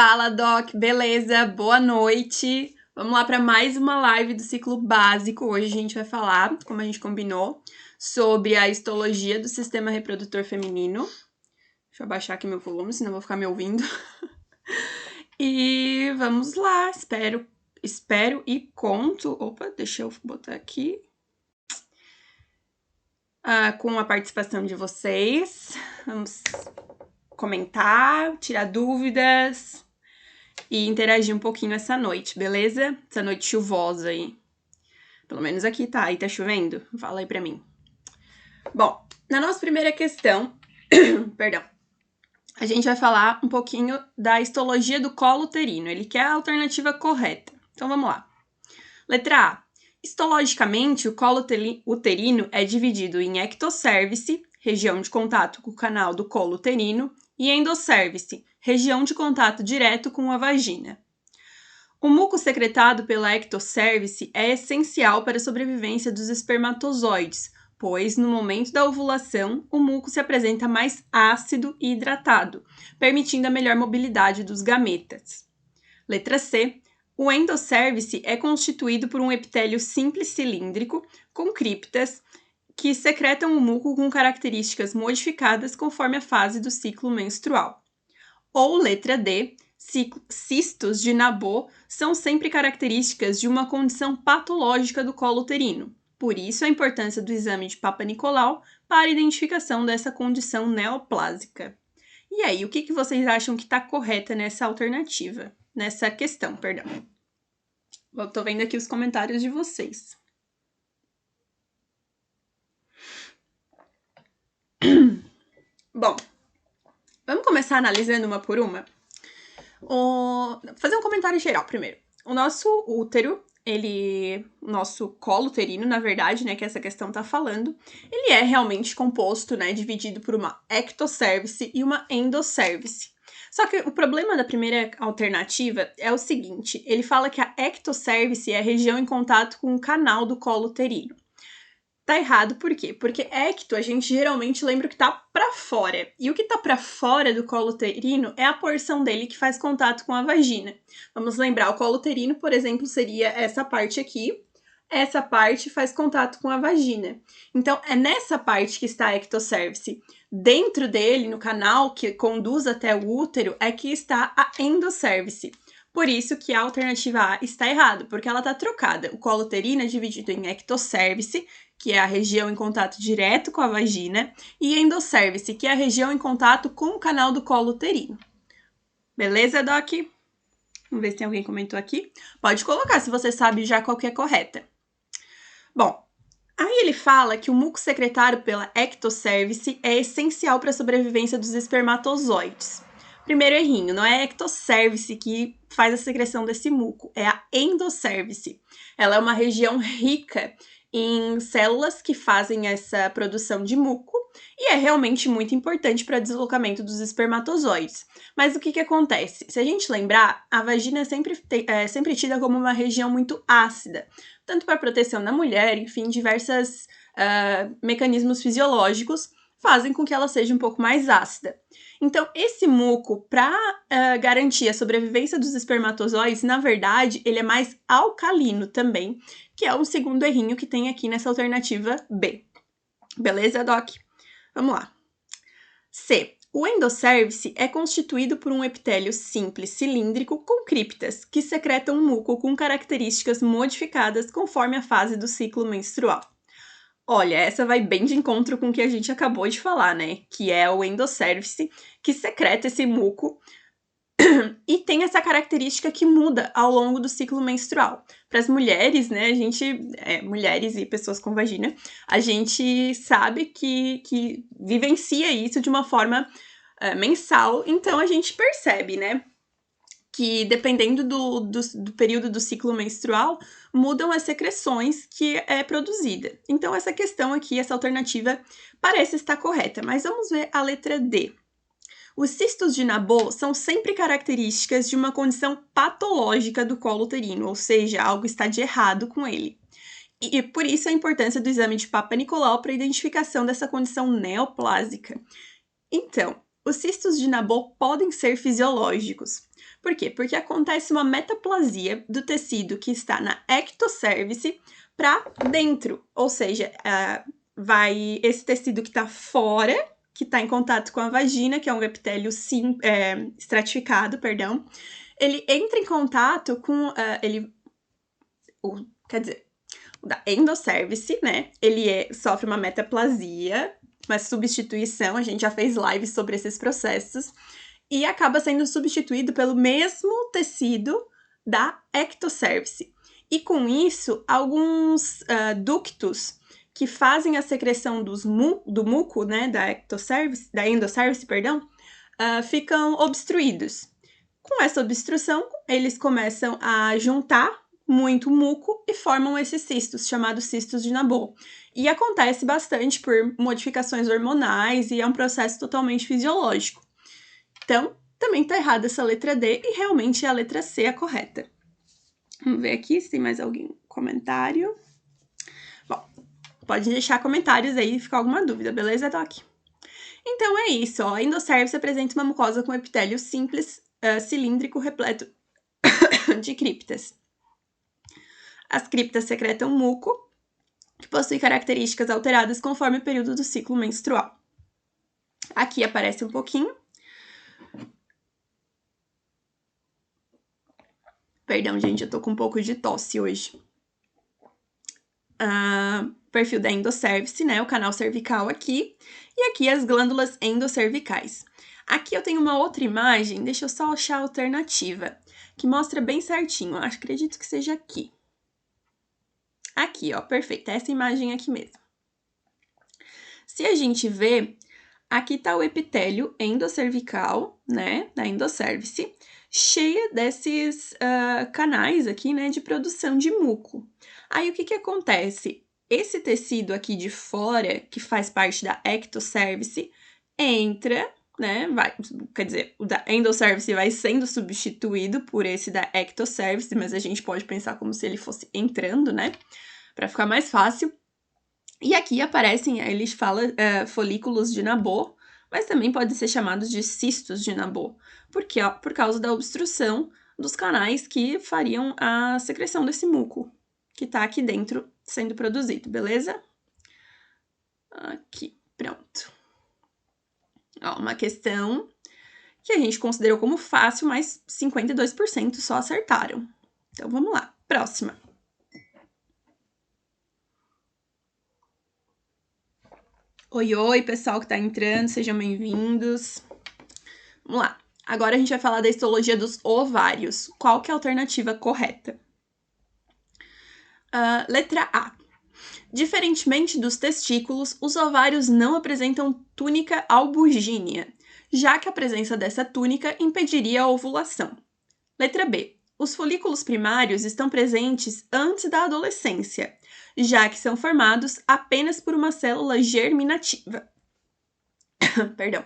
Fala, Doc, beleza? Boa noite. Vamos lá para mais uma live do ciclo básico. Hoje a gente vai falar, como a gente combinou, sobre a histologia do sistema reprodutor feminino. Deixa eu abaixar aqui meu volume, senão eu vou ficar me ouvindo. E vamos lá, espero e conto. Opa, deixa eu botar aqui. Com a participação de vocês. Vamos comentar, tirar dúvidas e interagir um pouquinho essa noite, beleza? Essa noite chuvosa aí. Pelo menos aqui tá. Aí tá chovendo? Fala aí pra mim. Bom, na nossa primeira questão, perdão, a gente vai falar um pouquinho da histologia do colo uterino. Ele quer a alternativa correta. Então vamos lá. Letra A. Histologicamente, o colo uterino é dividido em ectocervice, região de contato com o canal do colo uterino, e endocervice, região de contato direto com a vagina. O muco secretado pela ectocervice é essencial para a sobrevivência dos espermatozoides, pois, no momento da ovulação, o muco se apresenta mais ácido e hidratado, permitindo a melhor mobilidade dos gametas. Letra C. O endocervice é constituído por um epitélio simples cilíndrico, com criptas, que secretam o muco com características modificadas conforme a fase do ciclo menstrual. Ou letra D. Cistos de Nabot são sempre características de uma condição patológica do colo uterino. Por isso, a importância do exame de Papa Nicolau para a identificação dessa condição neoplásica. E aí, o que vocês acham que está correta nessa alternativa? Nessa questão, perdão. Eu tô vendo aqui os comentários de vocês. Bom, vamos começar analisando uma por uma? Vou fazer um comentário geral primeiro. O nosso útero, nosso colo uterino, na verdade, né, que essa questão tá falando, ele é realmente composto, né, dividido por uma ectocervice e uma endocervice. Só que o problema da primeira alternativa é o seguinte, ele fala que a ectocervice é a região em contato com o canal do colo uterino. Tá errado, por quê? Porque ecto a gente geralmente lembra o que tá pra fora. E o que tá pra fora do colo uterino é a porção dele que faz contato com a vagina. Vamos lembrar, o colo uterino, por exemplo, seria essa parte aqui. Essa parte faz contato com a vagina. Então, é nessa parte que está a ectocervice. Dentro dele, no canal que conduz até o útero, é que está a endocervice. Por isso que a alternativa A está errada, porque ela está trocada. O colo uterino é dividido em ectocervice, que é a região em contato direto com a vagina, e endocervice, que é a região em contato com o canal do colo uterino. Beleza, Doc? Vamos ver se tem alguém que comentou aqui. Pode colocar se você sabe já qual que é correta. Bom, aí ele fala que o muco secretado pela ectocervice é essencial para a sobrevivência dos espermatozoides. Primeiro errinho, não é a ectocervice que faz a secreção desse muco, é a endocervice. Ela é uma região rica em células que fazem essa produção de muco e é realmente muito importante para o deslocamento dos espermatozoides. Mas o que acontece? Se a gente lembrar, a vagina é sempre tida como uma região muito ácida, tanto para proteção da mulher, enfim, diversos mecanismos fisiológicos fazem com que ela seja um pouco mais ácida. Então, esse muco, para garantir a sobrevivência dos espermatozoides, na verdade, ele é mais alcalino também, que é o segundo errinho que tem aqui nessa alternativa B. Beleza, Doc? Vamos lá. C. O endocervice é constituído por um epitélio simples cilíndrico com criptas, que secretam muco com características modificadas conforme a fase do ciclo menstrual. Olha, essa vai bem de encontro com o que a gente acabou de falar, né? Que é o endocervice, que secreta esse muco e tem essa característica que muda ao longo do ciclo menstrual. Para as mulheres, né, mulheres e pessoas com vagina, a gente sabe que vivencia isso de uma forma mensal, então a gente percebe, né, que dependendo do período do ciclo menstrual, mudam as secreções que é produzida. Então, essa questão aqui, essa alternativa, parece estar correta, mas vamos ver a letra D. Os cistos de Nabot são sempre características de uma condição patológica do colo uterino, ou seja, algo está de errado com ele. E por isso a importância do exame de Papa Nicolau para a identificação dessa condição neoplásica. Então, os cistos de Nabot podem ser fisiológicos, Por quê? Porque acontece uma metaplasia do tecido que está na ectocervice para dentro, ou seja, vai esse tecido que está fora, que está em contato com a vagina, que é um epitélio estratificado, perdão, ele entra em contato com, quer dizer, o da endocervice, né? Ele sofre uma metaplasia, uma substituição, a gente já fez lives sobre esses processos, e acaba sendo substituído pelo mesmo tecido da ectocervice. E com isso, alguns ductos que fazem a secreção do muco, né, da endocervice, perdão, ficam obstruídos. Com essa obstrução, eles começam a juntar muito muco e formam esses cistos, chamados cistos de Nabor. E acontece bastante por modificações hormonais e é um processo totalmente fisiológico. Então, também tá errada essa letra D e realmente a letra C é a correta. Vamos ver aqui se tem mais algum comentário. Bom, pode deixar comentários aí se ficar alguma dúvida, beleza, Doc? Então é isso, ó. A endocervice apresenta uma mucosa com epitélio simples, cilíndrico, repleto de criptas. As criptas secretam muco, que possui características alteradas conforme o período do ciclo menstrual. Aqui aparece um pouquinho. Perdão, gente, eu tô com um pouco de tosse hoje. Perfil da endocervice, né? O canal cervical aqui. E aqui as glândulas endocervicais. Aqui eu tenho uma outra imagem, deixa eu só achar a alternativa, que mostra bem certinho. Acredito que seja aqui. Aqui, ó, perfeito. Essa imagem aqui mesmo. Se a gente vê, aqui tá o epitélio endocervical, né, da endocervice, cheia desses canais aqui, né, de produção de muco. Aí, o que acontece? Esse tecido aqui de fora, que faz parte da ectocervice, entra, né, quer dizer, o da endocervice vai sendo substituído por esse da ectocervice, mas a gente pode pensar como se ele fosse entrando, né, para ficar mais fácil. E aqui aparecem, eles falam folículos de Nabor, mas também podem ser chamados de cistos de Nabor, porque, por causa da obstrução dos canais que fariam a secreção desse muco, que tá aqui dentro sendo produzido, beleza? Aqui, pronto. Ó, uma questão que a gente considerou como fácil, mas 52% só acertaram. Então, vamos lá. Próxima. Oi, oi, pessoal que tá entrando, sejam bem-vindos. Vamos lá. Agora a gente vai falar da histologia dos ovários. Qual que é a alternativa correta? Letra A. Diferentemente dos testículos, os ovários não apresentam túnica albugínea, já que a presença dessa túnica impediria a ovulação. Letra B. Os folículos primários estão presentes antes da adolescência, já que são formados apenas por uma célula germinativa. Perdão.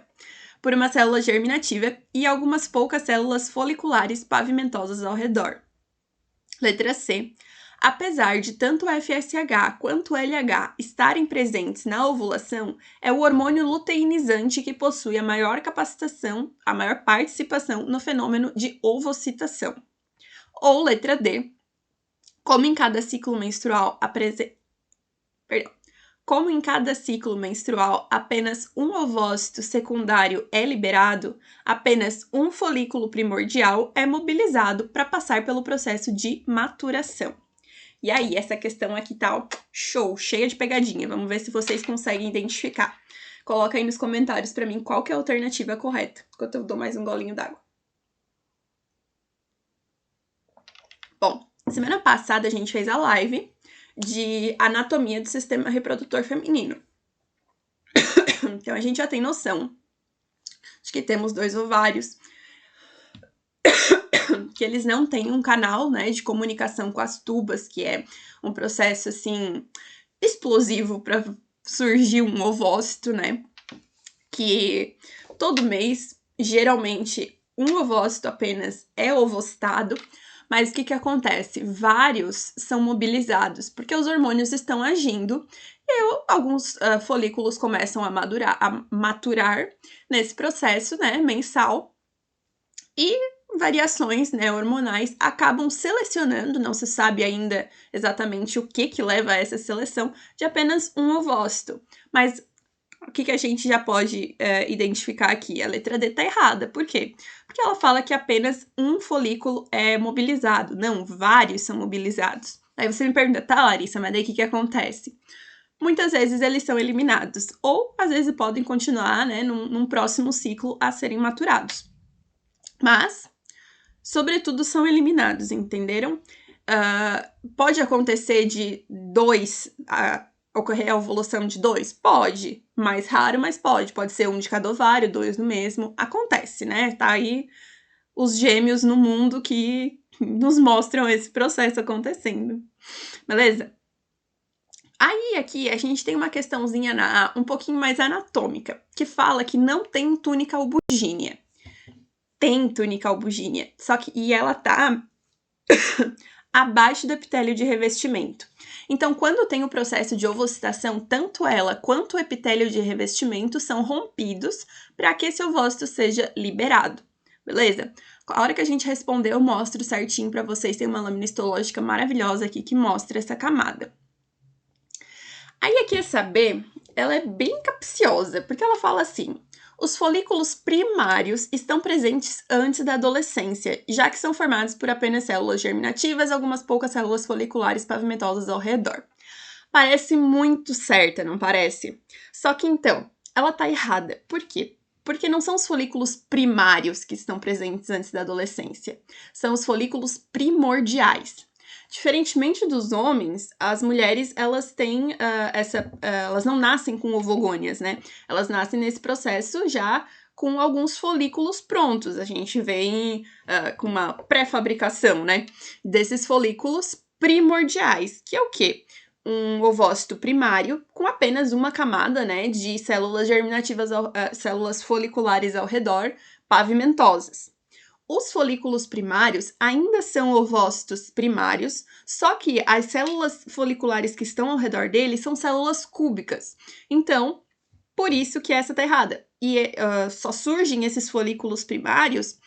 Por uma célula germinativa e algumas poucas células foliculares pavimentosas ao redor. Letra C. Apesar de tanto o FSH quanto o LH estarem presentes na ovulação, é o hormônio luteinizante que possui a maior participação no fenômeno de ovocitação. Ou letra D. Como em cada ciclo menstrual apenas um ovócito secundário é liberado, apenas um folículo primordial é mobilizado para passar pelo processo de maturação. E aí, essa questão aqui tá, ó, show, cheia de pegadinha. Vamos ver se vocês conseguem identificar. Coloca aí nos comentários para mim qual que é a alternativa correta, enquanto eu dou mais um golinho d'água. Bom, semana passada a gente fez a live de anatomia do sistema reprodutor feminino. Então, a gente já tem noção de que temos 2 ovários, que eles não têm um canal, né, de comunicação com as tubas, que é um processo, assim, explosivo para surgir um ovócito, né, que todo mês, geralmente, um ovócito apenas é ovocitado, mas o que acontece? Vários são mobilizados, porque os hormônios estão agindo e alguns folículos começam a maturar nesse processo, né, mensal, e variações, né, hormonais acabam selecionando, não se sabe ainda exatamente o que leva a essa seleção, de apenas um ovócito. Mas o que a gente já pode identificar aqui? A letra D tá errada. Por quê? Porque ela fala que apenas um folículo é mobilizado. Não, vários são mobilizados. Aí você me pergunta, tá, Larissa, mas daí o que acontece? Muitas vezes eles são eliminados, ou às vezes podem continuar, né, num próximo ciclo a serem maturados. Mas, sobretudo, são eliminados, entenderam? Pode acontecer de ocorrer a ovulação de 2? Pode. Mais raro, mas pode. Pode ser um de cada ovário, 2 no mesmo. Acontece, né? Tá aí os gêmeos no mundo que nos mostram esse processo acontecendo. Beleza? Aí, aqui, a gente tem uma questãozinha um pouquinho mais anatômica, que fala que não tem túnica albugínea. Tem túnica albugínea, só que ela tá abaixo do epitélio de revestimento. Então, quando tem o processo de ovocitação, tanto ela quanto o epitélio de revestimento são rompidos para que esse ovócito seja liberado. Beleza? A hora que a gente responder, eu mostro certinho para vocês. Tem uma lâmina histológica maravilhosa aqui que mostra essa camada. Aí aqui essa B, ela é bem capciosa, porque ela fala assim: os folículos primários estão presentes antes da adolescência, já que são formados por apenas células germinativas e algumas poucas células foliculares pavimentosas ao redor. Parece muito certa, não parece? Só que então, ela tá errada. Por quê? Porque não são os folículos primários que estão presentes antes da adolescência, são os folículos primordiais. Diferentemente dos homens, as mulheres, elas têm elas não nascem com ovogônias, né? Elas nascem nesse processo já com alguns folículos prontos. A gente vem com uma pré-fabricação, né? Desses folículos primordiais, que é o quê? Um ovócito primário com apenas uma camada, né, de células germinativas, células foliculares ao redor, pavimentosas. Os folículos primários ainda são ovócitos primários, só que as células foliculares que estão ao redor deles são células cúbicas. Então, por isso que essa tá errada. E só surgem esses folículos primários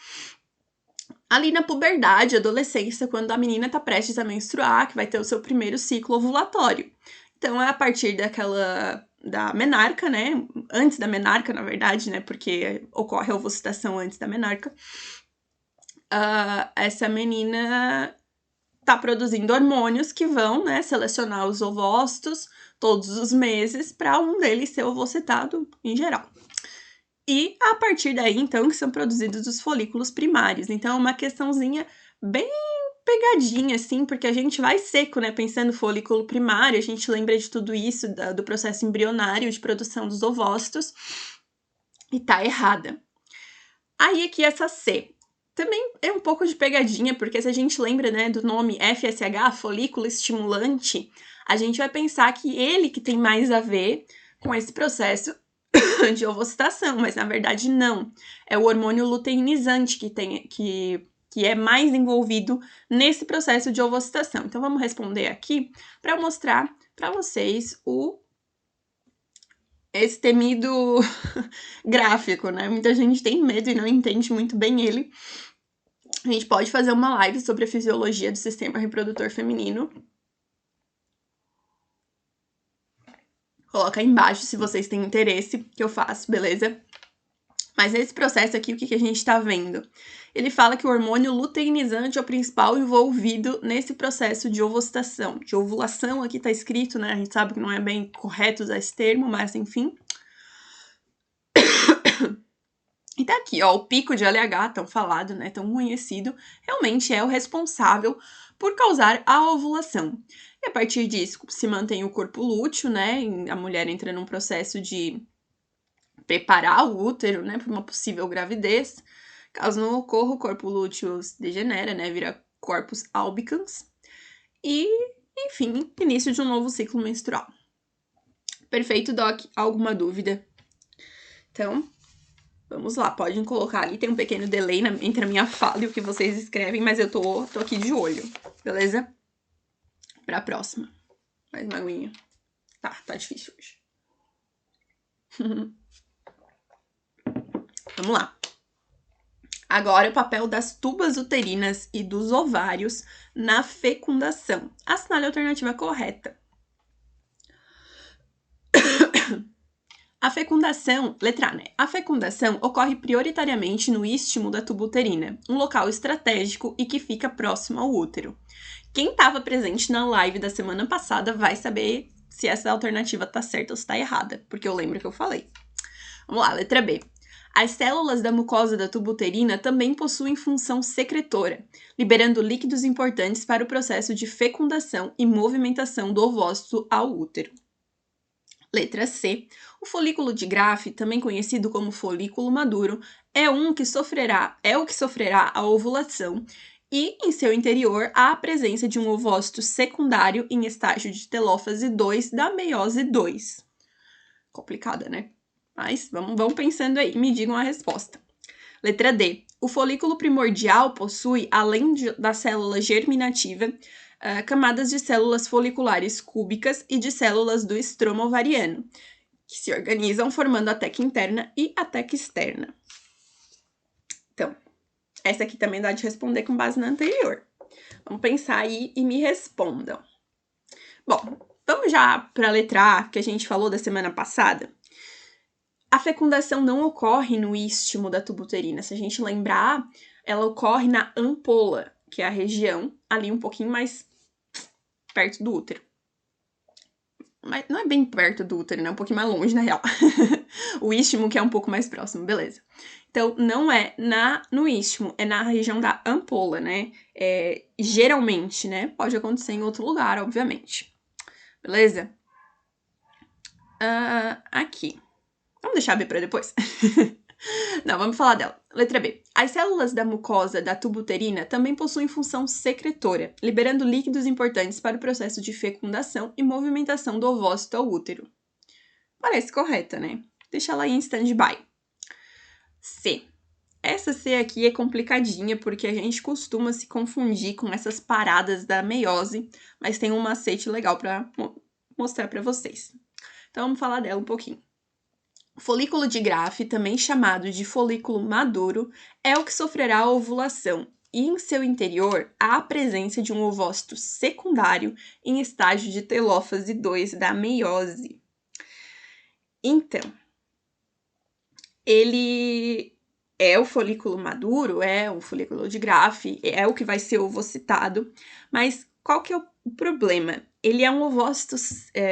ali na puberdade, adolescência, quando a menina tá prestes a menstruar, que vai ter o seu primeiro ciclo ovulatório. Então, é a partir da menarca, né? Antes da menarca, na verdade, né? Porque ocorre a ovocitação antes da menarca. Essa menina tá produzindo hormônios que vão, né, selecionar os ovócitos todos os meses para um deles ser ovocitado em geral. E a partir daí, então, que são produzidos os folículos primários. Então, é uma questãozinha bem pegadinha, assim, porque a gente vai seco, né, pensando no folículo primário, a gente lembra de tudo isso, do processo embrionário de produção dos ovócitos, e tá errada. Aí, aqui, essa C. Também é um pouco de pegadinha, porque se a gente lembra, né, do nome FSH, folículo estimulante, a gente vai pensar que ele que tem mais a ver com esse processo de ovocitação, mas na verdade não. É o hormônio luteinizante que é mais envolvido nesse processo de ovocitação. Então vamos responder aqui para mostrar para vocês esse temido gráfico, né? Muita gente tem medo e não entende muito bem ele. A gente pode fazer uma live sobre a fisiologia do sistema reprodutor feminino. Coloca aí embaixo se vocês têm interesse que eu faço, beleza? Mas nesse processo aqui, o que a gente tá vendo? Ele fala que o hormônio luteinizante é o principal envolvido nesse processo de ovocitação. De ovulação, aqui tá escrito, né? A gente sabe que não é bem correto usar esse termo, mas enfim. E tá aqui, ó, o pico de LH, tão falado, né, tão conhecido, realmente é o responsável por causar a ovulação. E a partir disso se mantém o corpo lúteo, né, a mulher entra num processo de preparar o útero, né, para uma possível gravidez. Caso não ocorra, o corpo lúteo se degenera, né, vira corpus albicans. E, enfim, início de um novo ciclo menstrual. Perfeito, Doc? Alguma dúvida? Então, vamos lá, podem colocar ali, tem um pequeno delay entre a minha fala e o que vocês escrevem, mas eu tô aqui de olho, beleza? Pra próxima. Mais uma aguinha. Tá difícil hoje. Vamos lá. Agora, o papel das tubas uterinas e dos ovários na fecundação. Assinale a alternativa correta. A fecundação, letra A, né? A fecundação ocorre prioritariamente no istmo da tuba uterina, um local estratégico e que fica próximo ao útero. Quem estava presente na live da semana passada vai saber se essa alternativa tá certa ou se tá errada, porque eu lembro que eu falei. Vamos lá, letra B. As células da mucosa da tuba uterina também possuem função secretora, liberando líquidos importantes para o processo de fecundação e movimentação do ovócito ao útero. Letra C. O folículo de Graafi, também conhecido como folículo maduro, é o que sofrerá a ovulação e, em seu interior, há a presença de um ovócito secundário em estágio de telófase 2 da meiose 2. Complicada, né? Mas vamos pensando aí, me digam a resposta. Letra D. O folículo primordial possui, além da célula germinativa, camadas de células foliculares cúbicas e de células do estroma ovariano, que se organizam formando a teca interna e a teca externa. Então, essa aqui também dá de responder com base na anterior. Vamos pensar aí e me respondam. Bom, vamos já para a letra A, que a gente falou da semana passada. A fecundação não ocorre no istmo da tuba uterina. Se a gente lembrar, ela ocorre na ampola, que é a região ali um pouquinho mais perto do útero. Mas não é bem perto do útero, né? Um pouquinho mais longe, na real. O istmo que é um pouco mais próximo, beleza. Então, não é no istmo, é na região da ampola, né? Geralmente, né? Pode acontecer em outro lugar, obviamente. Beleza? Aqui. Vamos deixar a B para depois? Não, vamos falar dela. Letra B. As células da mucosa da tuba uterina também possuem função secretora, liberando líquidos importantes para o processo de fecundação e movimentação do ovócito ao útero. Parece correta, né? Deixa ela aí em stand-by. C. Essa C aqui é complicadinha porque a gente costuma se confundir com essas paradas da meiose, mas tem um macete legal para mostrar para vocês. Então vamos falar dela um pouquinho. O folículo de Graafi, também chamado de folículo maduro, é o que sofrerá a ovulação e em seu interior há a presença de um ovócito secundário em estágio de telófase 2 da meiose. Então, ele é o folículo maduro, é o folículo de Graafi, é o que vai ser ovocitado, mas qual que é o problema? Ele é um ovócito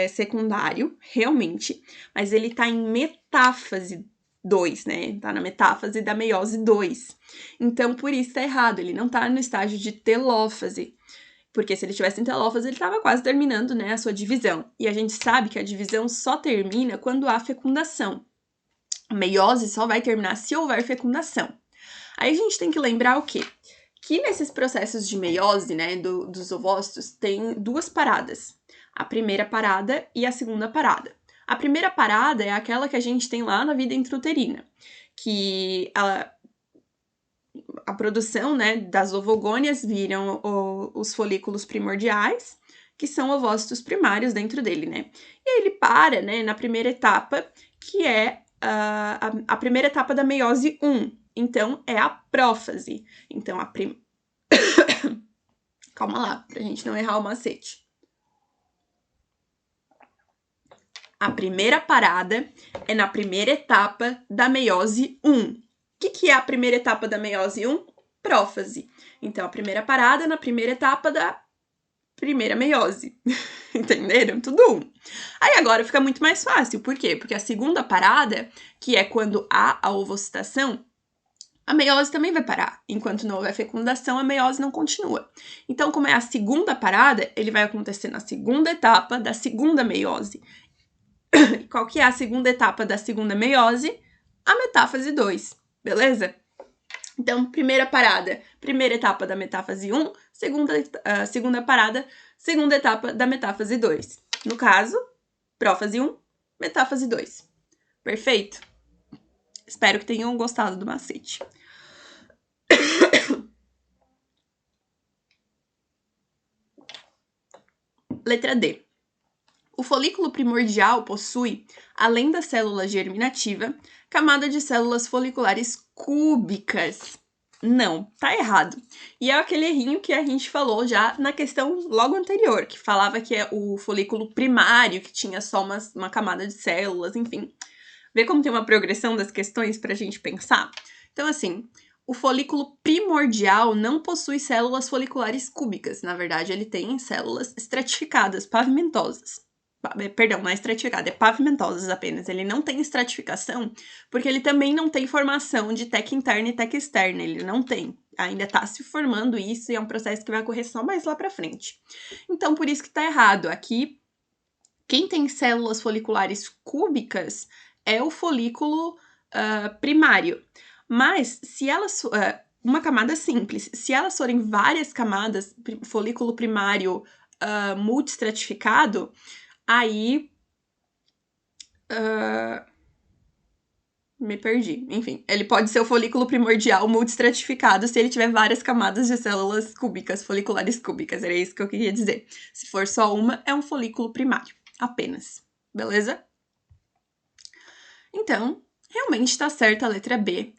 secundário, realmente, mas ele tá em metáfase 2, né? Tá na metáfase da meiose 2. Então, por isso tá errado, ele não tá no estágio de telófase. Porque se ele tivesse em telófase, ele tava quase terminando, né, a sua divisão. E a gente sabe que a divisão só termina quando há fecundação. A meiose só vai terminar se houver fecundação. Aí a gente tem que lembrar o quê? Que nesses processos de meiose, né, dos ovócitos, tem duas paradas. A primeira parada e a segunda parada. A primeira parada é aquela que a gente tem lá na vida intrauterina, que a produção, né, das ovogônias viram os folículos primordiais, que são ovócitos primários dentro dele, né? E aí ele para, né, na primeira etapa, que é a primeira etapa da meiose 1. Então, é a prófase. Então, calma lá, pra gente não errar o macete. A primeira parada é na primeira etapa da meiose 1. O que é a primeira etapa da meiose 1? Prófase. Então, a primeira parada é na primeira etapa da primeira meiose. Entenderam? Tudo um. Aí agora fica muito mais fácil. Por quê? Porque a segunda parada, que é quando há a ovocitação, a meiose também vai parar. Enquanto não houver fecundação, a meiose não continua. Então, como é a segunda parada, ele vai acontecer na segunda etapa da segunda meiose. Qual que é a segunda etapa da segunda meiose? A metáfase 2, beleza? Então, primeira parada, primeira etapa da metáfase 1, segunda parada, segunda etapa da metáfase 2. No caso, prófase 1, metáfase 2. Perfeito? Espero que tenham gostado do macete. Letra D. O folículo primordial possui, além da célula germinativa, camada de células foliculares cúbicas. Não, tá errado. E é aquele errinho que a gente falou já na questão logo anterior, que falava que é o folículo primário, que tinha só uma camada de células, enfim. Vê como tem uma progressão das questões pra gente pensar? Então, assim, o folículo primordial não possui células foliculares cúbicas. Na verdade, ele tem células estratificadas, pavimentosas. Perdão, não é estratificada, é pavimentosas apenas. Ele não tem estratificação, porque ele também não tem formação de teca interna e teca externa. Ele não tem. Ainda tá se formando isso e é um processo que vai ocorrer só mais lá pra frente. Então, por isso que tá errado. Aqui, quem tem células foliculares cúbicas é o folículo primário. Mas, se elas... uma camada simples. Se elas forem várias camadas, folículo primário multistratificado, aí... me perdi. Enfim, ele pode ser o folículo primordial multistratificado se ele tiver várias camadas de células cúbicas, foliculares cúbicas. Era isso que eu queria dizer. Se for só uma, é um folículo primário. Apenas. Beleza? Então, realmente está certa a letra B.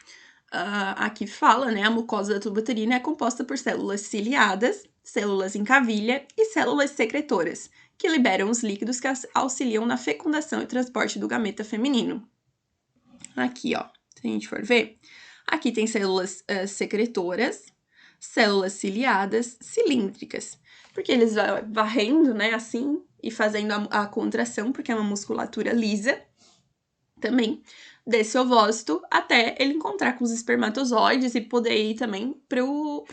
Aqui fala, né? A mucosa da tuba uterina é composta por células ciliadas, células em cavilha e células secretoras, que liberam os líquidos que auxiliam na fecundação e transporte do gameta feminino. Aqui, ó, se a gente for ver, aqui tem células secretoras, células ciliadas, cilíndricas, porque eles vão varrendo, né, assim, e fazendo a contração, porque é uma musculatura lisa, também, desse ovócito, até ele encontrar com os espermatozoides e poder ir também para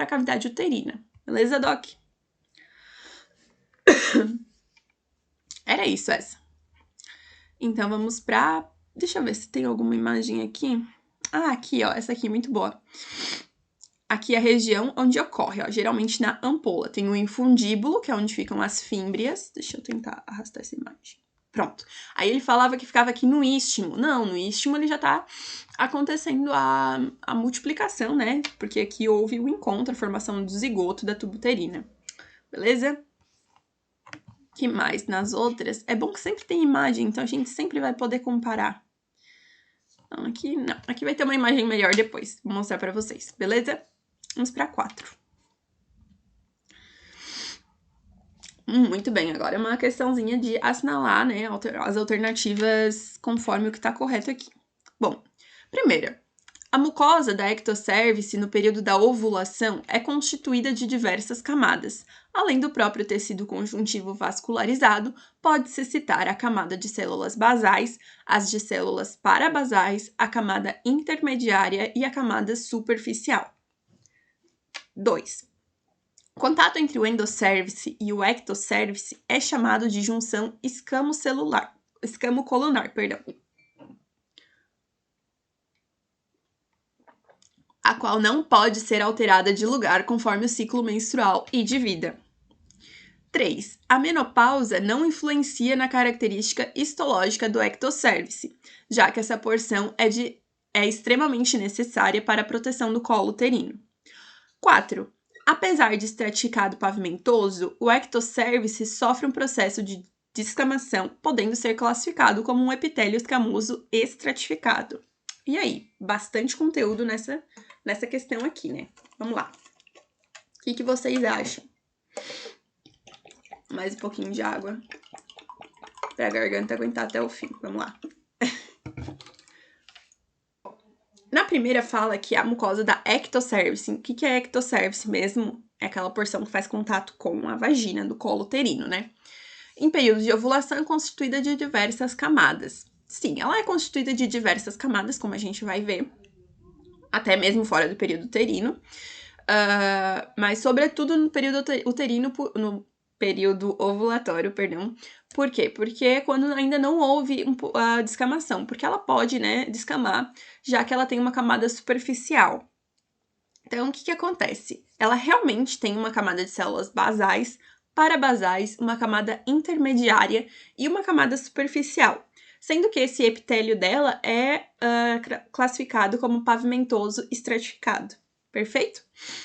a cavidade uterina. Beleza, Doc? Era isso, essa. Então, vamos pra... Deixa eu ver se tem alguma imagem aqui. Aqui, ó, essa aqui, muito boa. Aqui é a região onde ocorre, ó, geralmente na ampola. Tem o infundíbulo, que é onde ficam as fímbrias. Deixa eu tentar arrastar essa imagem. Pronto. Aí ele falava que ficava aqui no istmo. Não, no istmo ele já tá acontecendo a multiplicação, né? Porque aqui houve o encontro, a formação do zigoto da tuba uterina. Beleza? Que mais? Nas outras, é bom que sempre tem imagem, então a gente sempre vai poder comparar. Então, aqui não. Aqui vai ter uma imagem melhor depois. Vou mostrar pra vocês, beleza? Vamos pra 4. Muito bem, agora é uma questãozinha de assinalar, né, as alternativas conforme o que tá correto aqui. Bom, primeira, a mucosa da ectocervice no período da ovulação é constituída de diversas camadas. Além do próprio tecido conjuntivo vascularizado, pode-se citar a camada de células basais, as de células parabasais, a camada intermediária e a camada superficial. 2. O contato entre o endocérvice e o ectocérvice é chamado de junção escamo-colunar, a qual não pode ser alterada de lugar conforme o ciclo menstrual e de vida. 3. A menopausa não influencia na característica histológica do ectocérvice, já que essa porção é extremamente necessária para a proteção do colo uterino. 4. Apesar de estratificado pavimentoso, o ectocérvice sofre um processo de descamação, podendo ser classificado como um epitélio escamoso estratificado. E aí, bastante conteúdo nessa questão aqui, né? Vamos lá. O que vocês acham? Mais um pouquinho de água para a garganta aguentar até o fim. Vamos lá. Na primeira fala que a mucosa da ectocervice. O que é ectocervice mesmo? É aquela porção que faz contato com a vagina do colo uterino, né? Em período de ovulação é constituída de diversas camadas. Sim, ela é constituída de diversas camadas, como a gente vai ver, até mesmo fora do período uterino, mas sobretudo no período uterino, no período ovulatório, perdão. Por quê? Porque quando ainda não houve a descamação, porque ela pode, né, descamar, já que ela tem uma camada superficial. Então, o que acontece? Ela realmente tem uma camada de células basais, parabasais, uma camada intermediária e uma camada superficial, sendo que esse epitélio dela é classificado como pavimentoso estratificado. Perfeito?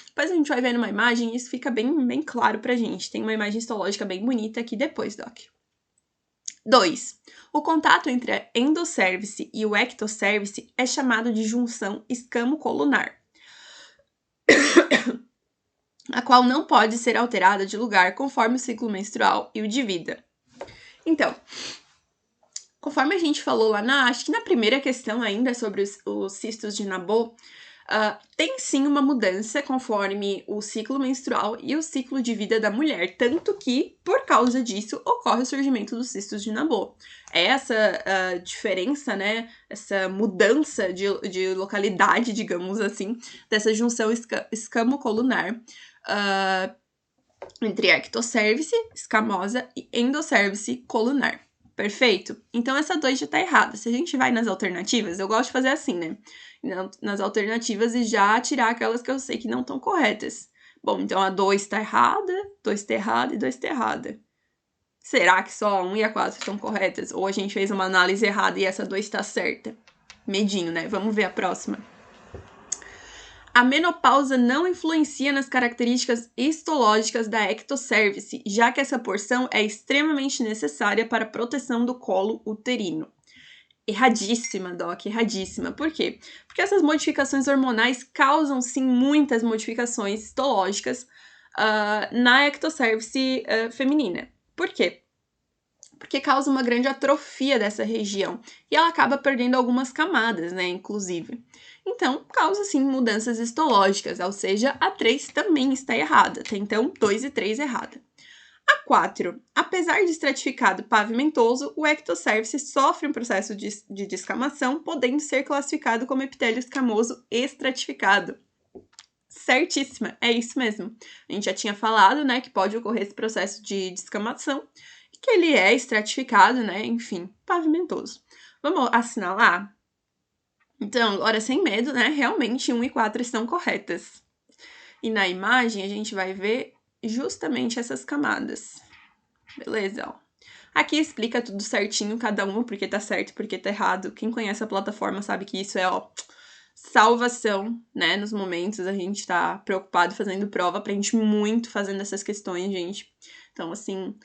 Depois a gente vai ver numa imagem e isso fica bem claro pra gente. Tem uma imagem histológica bem bonita aqui depois, Doc. 2. O contato entre a endocérvice e o ectocérvice é chamado de junção escamo-colunar. a qual não pode ser alterada de lugar conforme o ciclo menstrual e o de vida. Então, conforme a gente falou lá acho que na primeira questão ainda sobre os cistos de Nabot, tem sim uma mudança conforme o ciclo menstrual e o ciclo de vida da mulher, tanto que, por causa disso, ocorre o surgimento dos cistos de Nabot. É essa diferença, né, essa mudança de localidade, digamos assim, dessa junção escamocolunar entre ectocervice, escamosa, e endocervice colunar. Perfeito? Então, essa 2 já tá errada. Se a gente vai nas alternativas, eu gosto de fazer assim, né? Nas alternativas e já tirar aquelas que eu sei que não estão corretas. Bom, então a 2 tá errada, 2 tá errada e 2 tá errada. Será que só a 1 e a 4 estão corretas? Ou a gente fez uma análise errada e essa 2 tá certa? Medinho, né? Vamos ver a próxima. A menopausa não influencia nas características histológicas da ectocervice, já que essa porção é extremamente necessária para a proteção do colo uterino. Erradíssima, Doc, erradíssima. Por quê? Porque essas modificações hormonais causam, sim, muitas modificações histológicas na ectocervice feminina. Por quê? Porque causa uma grande atrofia dessa região e ela acaba perdendo algumas camadas, né, inclusive. Então, causa, sim, mudanças histológicas, ou seja, a 3 também está errada, tá? Então, 2 e 3 errada. A 4. Apesar de estratificado pavimentoso, o ectocervice sofre um processo de descamação, podendo ser classificado como epitélio escamoso estratificado. Certíssima, é isso mesmo. A gente já tinha falado, né, que pode ocorrer esse processo de descamação, que ele é estratificado, né, enfim, pavimentoso. Vamos assinalar? Então, agora sem medo, né, realmente 1 e 4 estão corretas. E na imagem a gente vai ver justamente essas camadas. Beleza, ó. Aqui explica tudo certinho, cada uma, porque tá certo, porque tá errado. Quem conhece a plataforma sabe que isso é, ó, salvação, né? Nos momentos a gente tá preocupado fazendo prova, aprende muito fazendo essas questões, gente. Então, assim,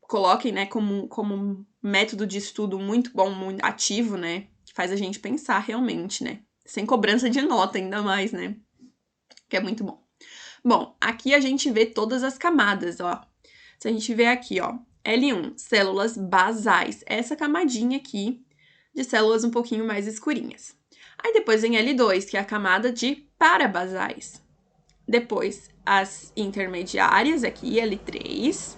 coloquem, né, como um método de estudo muito bom, muito ativo, né? Que faz a gente pensar realmente, né? Sem cobrança de nota, ainda mais, né? Que é muito bom. Bom, aqui a gente vê todas as camadas, ó. Se a gente vê aqui, ó, L1, células basais. Essa camadinha aqui de células um pouquinho mais escurinhas. Aí depois vem L2, que é a camada de parabasais. Depois as intermediárias aqui, L3.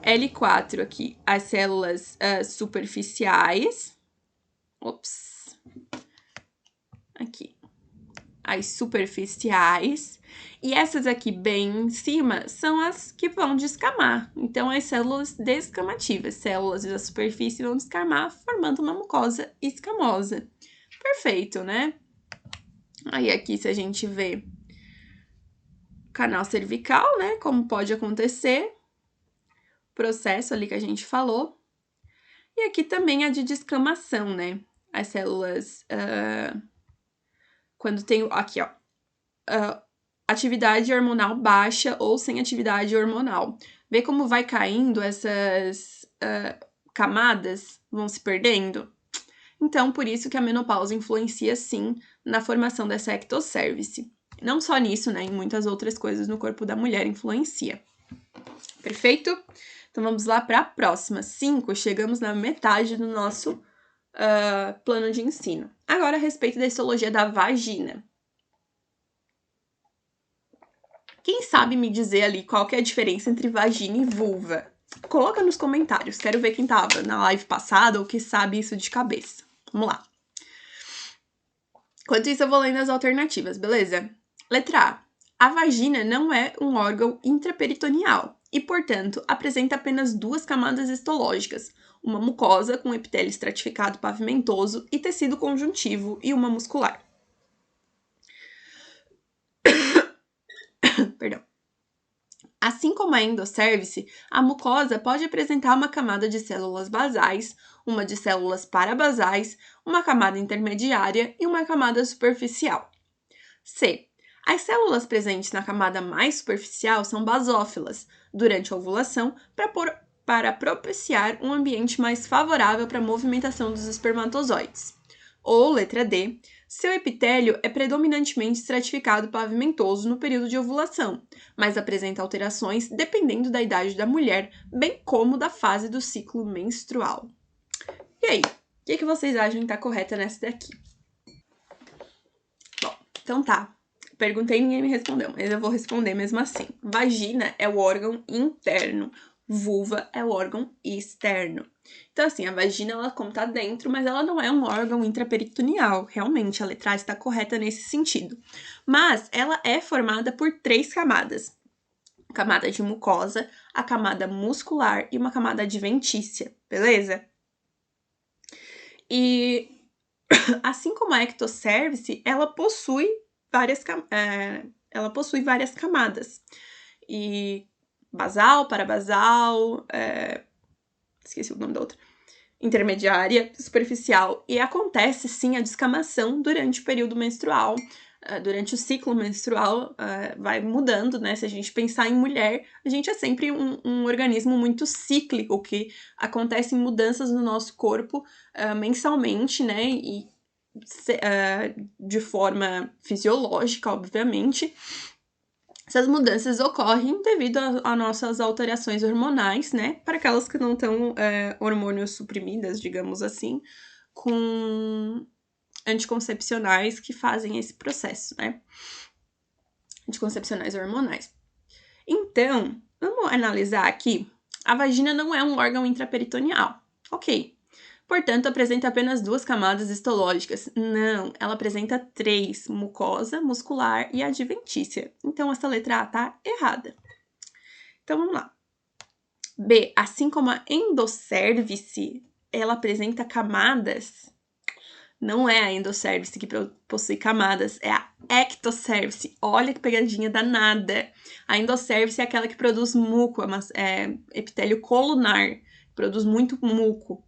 L4 aqui, as células superficiais. Ops. Aqui. As superficiais. E essas aqui bem em cima são as que vão descamar. Então, as células descamativas. Células da superfície vão descamar, formando uma mucosa escamosa. Perfeito, né? Aí, aqui, se a gente vê canal cervical, né? Como pode acontecer. Processo ali que a gente falou. E aqui também a de descamação, né? As células... quando tem... Aqui, ó. Atividade hormonal baixa ou sem atividade hormonal. Vê como vai caindo essas camadas, vão se perdendo? Então, por isso que a menopausa influencia, sim, na formação dessa ectocervice. Não só nisso, né? Em muitas outras coisas no corpo da mulher influencia. Perfeito? Então, vamos lá para a próxima. 5, chegamos na metade do nosso plano de ensino. Agora, a respeito da histologia da vagina. Quem sabe me dizer ali qual que é a diferença entre vagina e vulva? Coloca nos comentários, quero ver quem tava na live passada ou que sabe isso de cabeça. Vamos lá. Enquanto isso, eu vou lendo as alternativas, beleza? Letra A. A vagina não é um órgão intraperitoneal e, portanto, apresenta apenas 2 camadas histológicas, uma mucosa com epitélio estratificado pavimentoso e tecido conjuntivo e uma muscular. Perdão. Assim como a endocervice, a mucosa pode apresentar uma camada de células basais, uma de células parabasais, uma camada intermediária e uma camada superficial. C. As células presentes na camada mais superficial são basófilas durante a ovulação para propiciar um ambiente mais favorável para a movimentação dos espermatozoides. Ou, letra D, seu epitélio é predominantemente estratificado pavimentoso no período de ovulação, mas apresenta alterações dependendo da idade da mulher, bem como da fase do ciclo menstrual. E aí, o que vocês acham que tá correta nessa daqui? Bom, então tá. Perguntei e ninguém me respondeu, mas eu vou responder mesmo assim. Vagina é o órgão interno, vulva é o órgão externo. Então, assim, a vagina, ela como tá dentro, mas ela não é um órgão intraperitoneal. Realmente, a letra A está correta nesse sentido. Mas ela é formada por 3 camadas. A camada de mucosa, a camada muscular e uma camada adventícia, beleza? E assim como a ectocervice, ela possui várias camadas. E basal, parabasal, esqueci o nome da outra, intermediária, superficial. E acontece, sim, a descamação durante o período menstrual, durante o ciclo menstrual, vai mudando, né? Se a gente pensar em mulher, a gente é sempre um organismo muito cíclico, que acontecem mudanças no nosso corpo mensalmente, né? E de forma fisiológica, obviamente. Essas mudanças ocorrem devido a nossas alterações hormonais, né? Para aquelas que não estão hormônios suprimidas, digamos assim, com anticoncepcionais que fazem esse processo, né? Anticoncepcionais hormonais. Então, vamos analisar aqui. A vagina não é um órgão intraperitoneal. Ok. Portanto, apresenta apenas 2 camadas histológicas. Não, ela apresenta 3, mucosa, muscular e adventícia. Então, essa letra A tá errada. Então, vamos lá. B, assim como a endocérvice, ela apresenta camadas. Não é a endocérvice que possui camadas, é a ectocérvice. Olha que pegadinha danada. A endocérvice é aquela que produz muco, é epitélio colunar, produz muito muco.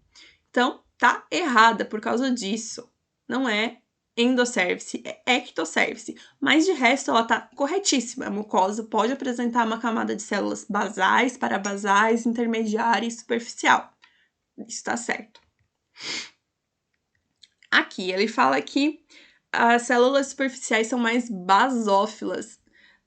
Então, tá errada por causa disso. Não é endocérvice, é ectocérvice. Mas de resto, ela tá corretíssima. A mucosa pode apresentar uma camada de células basais, parabasais, intermediária e superficial. Isso tá certo. Aqui, ele fala que as células superficiais são mais basófilas.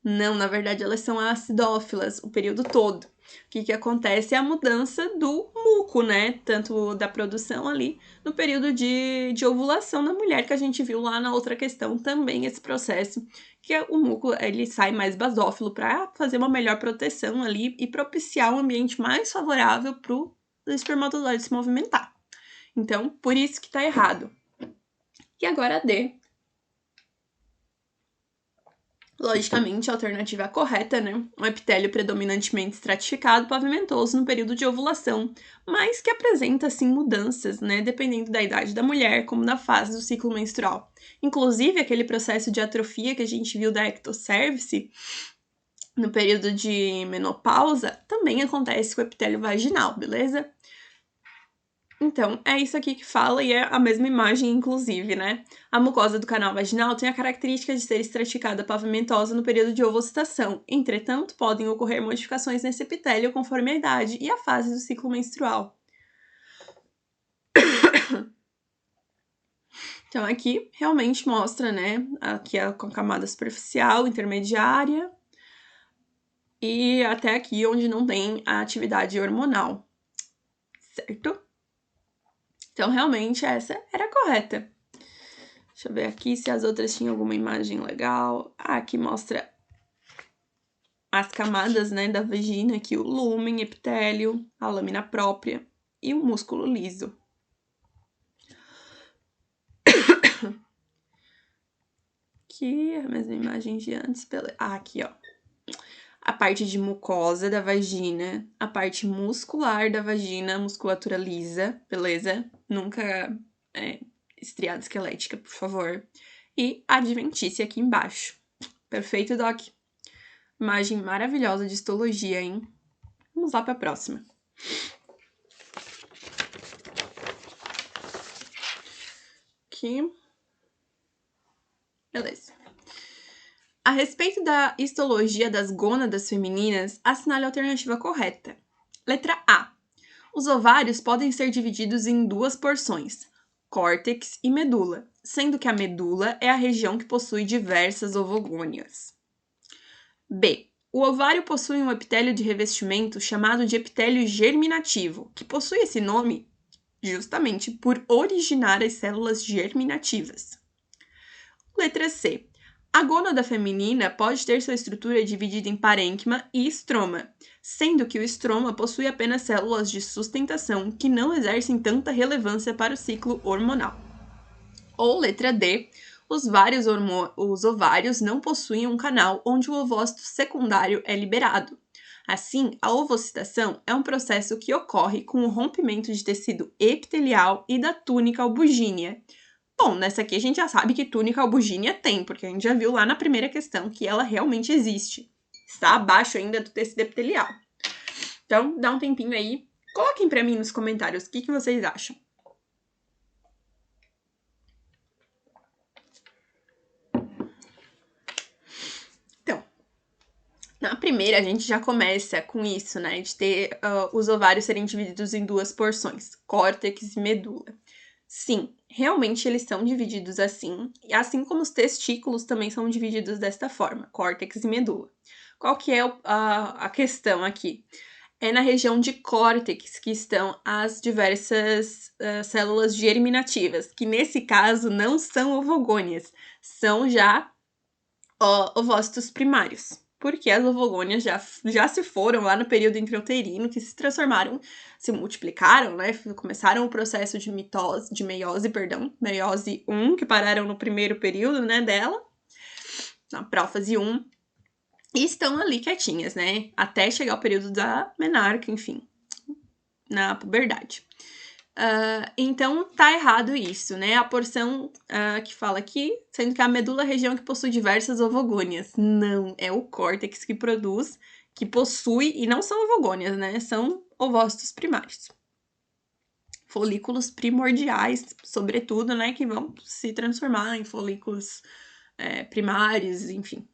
Não, na verdade, elas são acidófilas o período todo. O que acontece é a mudança do muco, né? Tanto da produção ali no período de ovulação da mulher, que a gente viu lá na outra questão também, esse processo, que o muco ele sai mais basófilo para fazer uma melhor proteção ali e propiciar um ambiente mais favorável para o espermatozoide se movimentar. Então, por isso que tá errado. E agora a D. Logicamente, a alternativa correta, né? Um epitélio predominantemente estratificado, pavimentoso no período de ovulação, mas que apresenta, sim, mudanças, né? Dependendo da idade da mulher, como na fase do ciclo menstrual. Inclusive, aquele processo de atrofia que a gente viu da ectocervice, no período de menopausa, também acontece com o epitélio vaginal, beleza? Então, é isso aqui que fala e é a mesma imagem, inclusive, né? A mucosa do canal vaginal tem a característica de ser estratificada pavimentosa no período de ovulação. Entretanto, podem ocorrer modificações nesse epitélio conforme a idade e a fase do ciclo menstrual. Então, aqui realmente mostra, né? Aqui é com a camada superficial, intermediária e até aqui onde não tem a atividade hormonal, certo? Então, realmente, essa era a correta. Deixa eu ver aqui se as outras tinham alguma imagem legal. Aqui mostra as camadas, né, da vagina, aqui o lúmen, epitélio, a lâmina própria e o músculo liso. Aqui, a mesma imagem de antes. Aqui, ó. A parte de mucosa da vagina, a parte muscular da vagina, musculatura lisa, beleza? Nunca estriada esquelética, por favor. E a adventícia aqui embaixo. Perfeito, Doc? Imagem maravilhosa de histologia, hein? Vamos lá para a próxima. Aqui. Beleza. A respeito da histologia das gônadas femininas, assinale a alternativa correta. Letra A. Os ovários podem ser divididos em 2 porções, córtex e medula, sendo que a medula é a região que possui diversas ovogônias. B. O ovário possui um epitélio de revestimento chamado de epitélio germinativo, que possui esse nome justamente por originar as células germinativas. Letra C. A gônada feminina pode ter sua estrutura dividida em parênquima e estroma, sendo que o estroma possui apenas células de sustentação que não exercem tanta relevância para o ciclo hormonal. Ou letra D. Os ovários não possuem um canal onde o ovócito secundário é liberado. Assim, a ovocitação é um processo que ocorre com o rompimento de tecido epitelial e da túnica albugínea. Bom, nessa aqui a gente já sabe que túnica albugínea tem, porque a gente já viu lá na primeira questão que ela realmente existe. Está abaixo ainda do tecido epitelial. Então, dá um tempinho aí. Coloquem para mim nos comentários o que vocês acham. Então, na primeira a gente já começa com isso, né? De ter os ovários serem divididos em duas porções, córtex e medula. Sim, realmente eles são divididos assim como os testículos também são divididos desta forma, córtex e medula. Qual que é a questão aqui? É na região de córtex que estão as diversas células germinativas, que nesse caso não são ovogônias, são já ovócitos primários. Porque as ovogônias já se foram lá no período intrauterino, que se transformaram, se multiplicaram, né? Começaram o processo de meiose 1, que pararam no primeiro período, né, dela, na prófase 1, e estão ali quietinhas, né? Até chegar o período da menarca, enfim, na puberdade. Então, tá errado isso, né? A porção que fala aqui, sendo que a medula é a região que possui diversas ovogônias. Não, é o córtex que produz, que possui, e não são ovogônias, né? São ovócitos primários. Folículos primordiais, sobretudo, né? Que vão se transformar em folículos primários, enfim.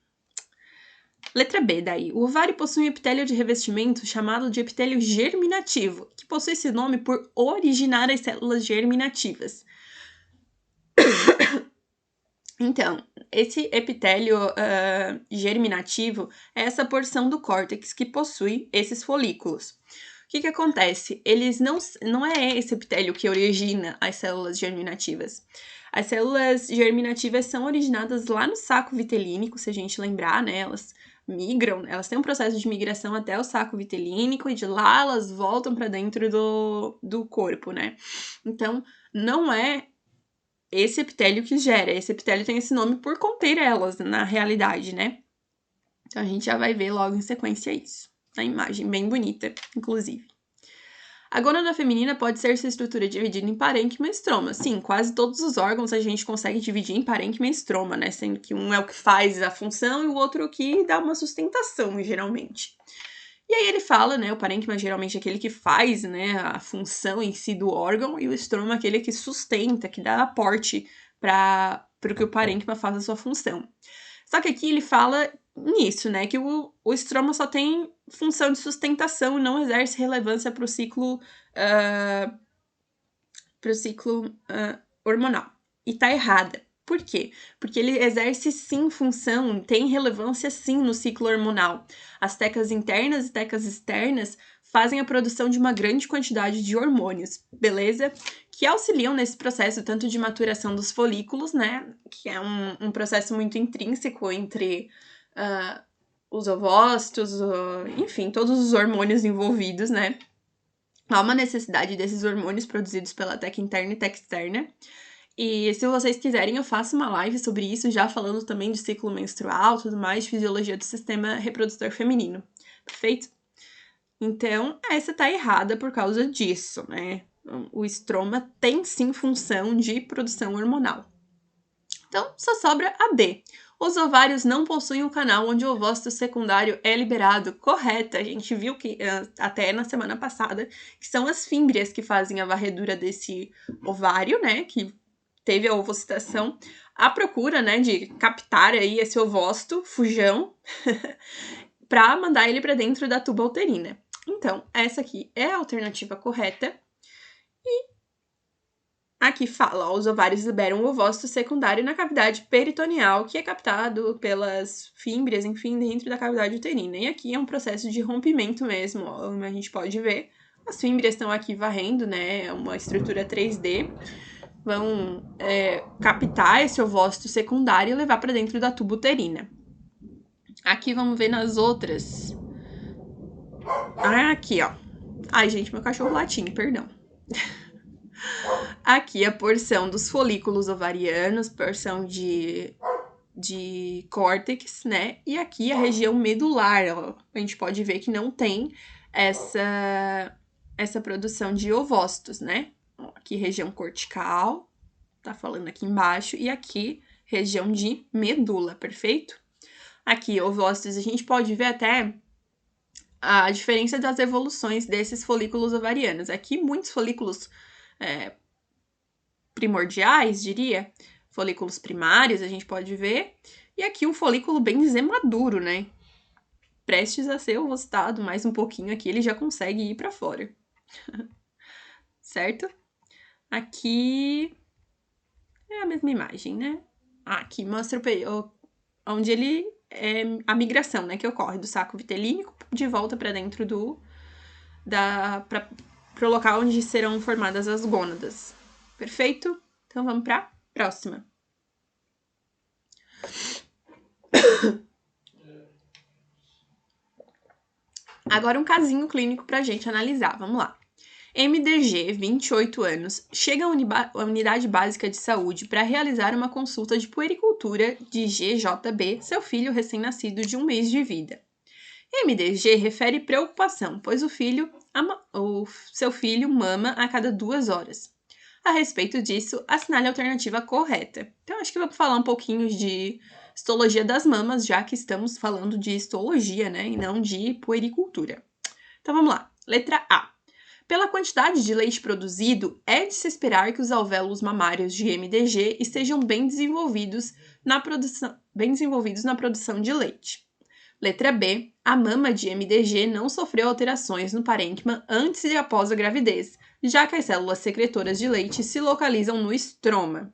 Letra B, daí. O ovário possui um epitélio de revestimento chamado de epitélio germinativo, que possui esse nome por originar as células germinativas. Então, esse epitélio germinativo é essa porção do córtex que possui esses folículos. O que acontece? Eles não é esse epitélio que origina as células germinativas. As células germinativas são originadas lá no saco vitelínico, se a gente lembrar, né? Elas migram, elas têm um processo de migração até o saco vitelínico e de lá elas voltam para dentro do corpo, né? Então, não é esse epitélio que gera. Esse epitélio tem esse nome por conter elas, na realidade, né? Então, a gente já vai ver logo em sequência isso. Na imagem, bem bonita, inclusive. A gônada feminina pode ser sua estrutura dividida em parênquima e estroma. Sim, quase todos os órgãos a gente consegue dividir em parênquima e estroma, né? Sendo que um é o que faz a função e o outro o que dá uma sustentação, geralmente. E aí ele fala, né, o parênquima geralmente é aquele que faz, né, a função em si do órgão, e o estroma é aquele que sustenta, que dá aporte para que o parênquima faça a sua função. Só que aqui ele fala nisso, né, que o estroma só tem função de sustentação e não exerce relevância para o ciclo hormonal. E tá errada. Por quê? Porque ele exerce sim função, tem relevância sim no ciclo hormonal. As tecas internas e tecas externas fazem a produção de uma grande quantidade de hormônios, beleza? Que auxiliam nesse processo tanto de maturação dos folículos, né? Que é um processo muito intrínseco entre os ovócitos, enfim, todos os hormônios envolvidos, né? Há uma necessidade desses hormônios produzidos pela teca interna e teca externa. E se vocês quiserem, eu faço uma live sobre isso, já falando também de ciclo menstrual, tudo mais, de fisiologia do sistema reprodutor feminino. Perfeito? Então, essa tá errada por causa disso, né? O estroma tem sim função de produção hormonal. Então, só sobra a D. Os ovários não possuem um canal onde o ovócito secundário é liberado. Correta, a gente viu que até na semana passada, que são as fímbrias que fazem a varredura desse ovário, né? Que teve a ovocitação, à procura, né, de captar aí esse ovócito, fujão, para mandar ele para dentro da tuba uterina. Então, essa aqui é a alternativa correta. E Aqui fala, ó, os ovários liberam o ovócito secundário na cavidade peritoneal, que é captado pelas fímbrias, enfim, dentro da cavidade uterina. E aqui é um processo de rompimento mesmo, ó, como a gente pode ver. As fímbrias estão aqui varrendo, né, é uma estrutura 3D. Vão captar esse ovócito secundário e levar para dentro da tuba uterina. Aqui vamos ver nas outras. Aqui, ó. Ai, gente, meu cachorro latindo, perdão. Aqui a porção dos folículos ovarianos, porção de córtex, né? E aqui a região medular, ó. A gente pode ver que não tem essa produção de ovócitos, né? Ó, aqui região cortical, tá falando aqui embaixo, e aqui região de medula, perfeito? Aqui, ovócitos, a gente pode ver até a diferença das evoluções desses folículos ovarianos. Aqui, muitos folículos primordiais, diria, folículos primários, a gente pode ver, e aqui um folículo bem zemaduro, né? Prestes a ser ovocitado, mais um pouquinho aqui, ele já consegue ir para fora. Certo? Aqui é a mesma imagem, né? Aqui mostra onde ele a migração, né, que ocorre do saco vitelínico de volta para dentro pro local onde serão formadas as gônadas. Perfeito? Então vamos para próxima. Agora um casinho clínico pra gente analisar. Vamos lá. MDG, 28 anos, chega à unidade básica de saúde para realizar uma consulta de puericultura de GJB, seu filho recém-nascido de 1 mês de vida. MDG refere preocupação, pois o seu filho mama a cada 2 horas. A respeito disso, assinale a alternativa correta. Então, acho que vou falar um pouquinho de histologia das mamas, já que estamos falando de histologia, né, e não de puericultura. Então, vamos lá. Letra A. Pela quantidade de leite produzido, é de se esperar que os alvéolos mamários de MDG estejam bem desenvolvidos na produção de leite. Letra B. A mama de MDG não sofreu alterações no parênquima antes e após a gravidez, já que as células secretoras de leite se localizam no estroma.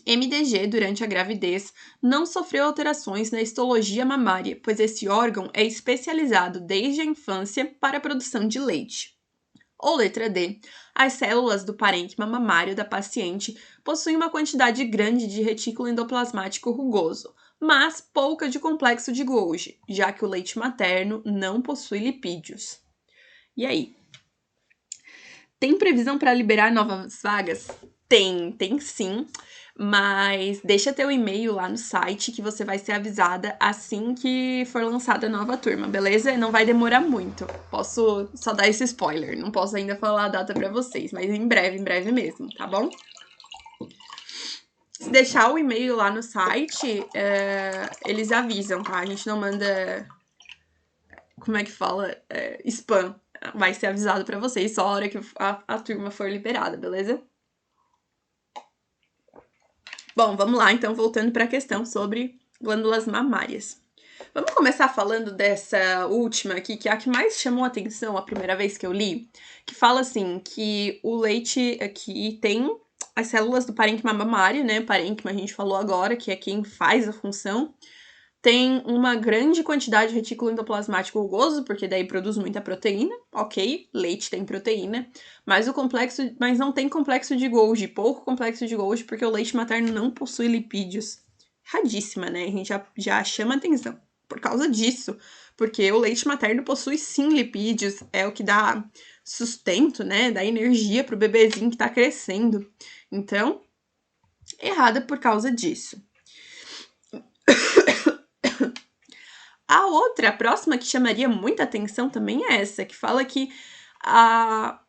MDG, durante a gravidez, não sofreu alterações na histologia mamária, pois esse órgão é especializado desde a infância para a produção de leite. Ou letra D. As células do parênquima mamário da paciente possuem uma quantidade grande de retículo endoplasmático rugoso, mas pouca de complexo de Golgi, já que o leite materno não possui lipídios. E aí? Tem previsão para liberar novas vagas? Tem sim. Mas deixa teu e-mail lá no site que você vai ser avisada assim que for lançada a nova turma, beleza? Não vai demorar muito. Posso só dar esse spoiler, não posso ainda falar a data pra vocês, mas em breve mesmo, tá bom? Se deixar o e-mail lá no site, eles avisam, tá? A gente não manda, como é que fala? Spam. Vai ser avisado pra vocês só a hora que a turma for liberada, beleza? Bom, vamos lá, então, voltando para a questão sobre glândulas mamárias. Vamos começar falando dessa última aqui, que é a que mais chamou a atenção a primeira vez que eu li, que fala assim, que o leite aqui tem as células do parênquima mamário, né? Parênquima a gente falou agora, que é quem faz a função. Tem uma grande quantidade de retículo endoplasmático rugoso, porque daí produz muita proteína, ok, leite tem proteína, mas não tem complexo de Golgi, pouco complexo de Golgi, porque o leite materno não possui lipídios. Erradíssima, né? A gente já chama atenção por causa disso, porque o leite materno possui sim lipídios, é o que dá sustento, né? Dá energia pro bebezinho que tá crescendo. Então, errada por causa disso. A próxima que chamaria muita atenção também é essa, que fala que a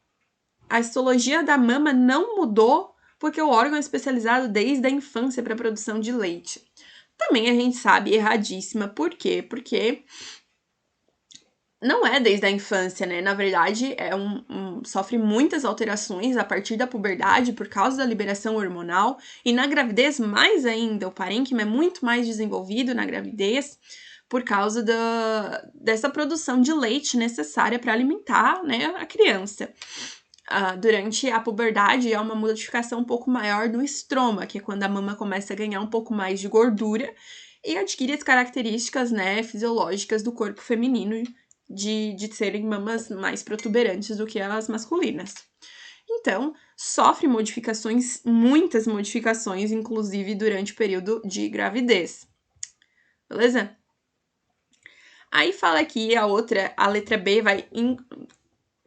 histologia da mama não mudou porque o órgão é especializado desde a infância para a produção de leite. Também a gente sabe, erradíssima. Por quê? Porque não é desde a infância, né? Na verdade, sofre muitas alterações a partir da puberdade por causa da liberação hormonal. E na gravidez, mais ainda, o parênquima é muito mais desenvolvido na gravidez por causa dessa produção de leite necessária para alimentar, né, a criança. durante a puberdade há uma modificação um pouco maior no estroma, que é quando a mama começa a ganhar um pouco mais de gordura e adquire as características, né, fisiológicas do corpo feminino de serem mamas mais protuberantes do que as masculinas. Então, sofre modificações, muitas modificações, inclusive durante o período de gravidez. Beleza? Aí fala aqui a letra B vai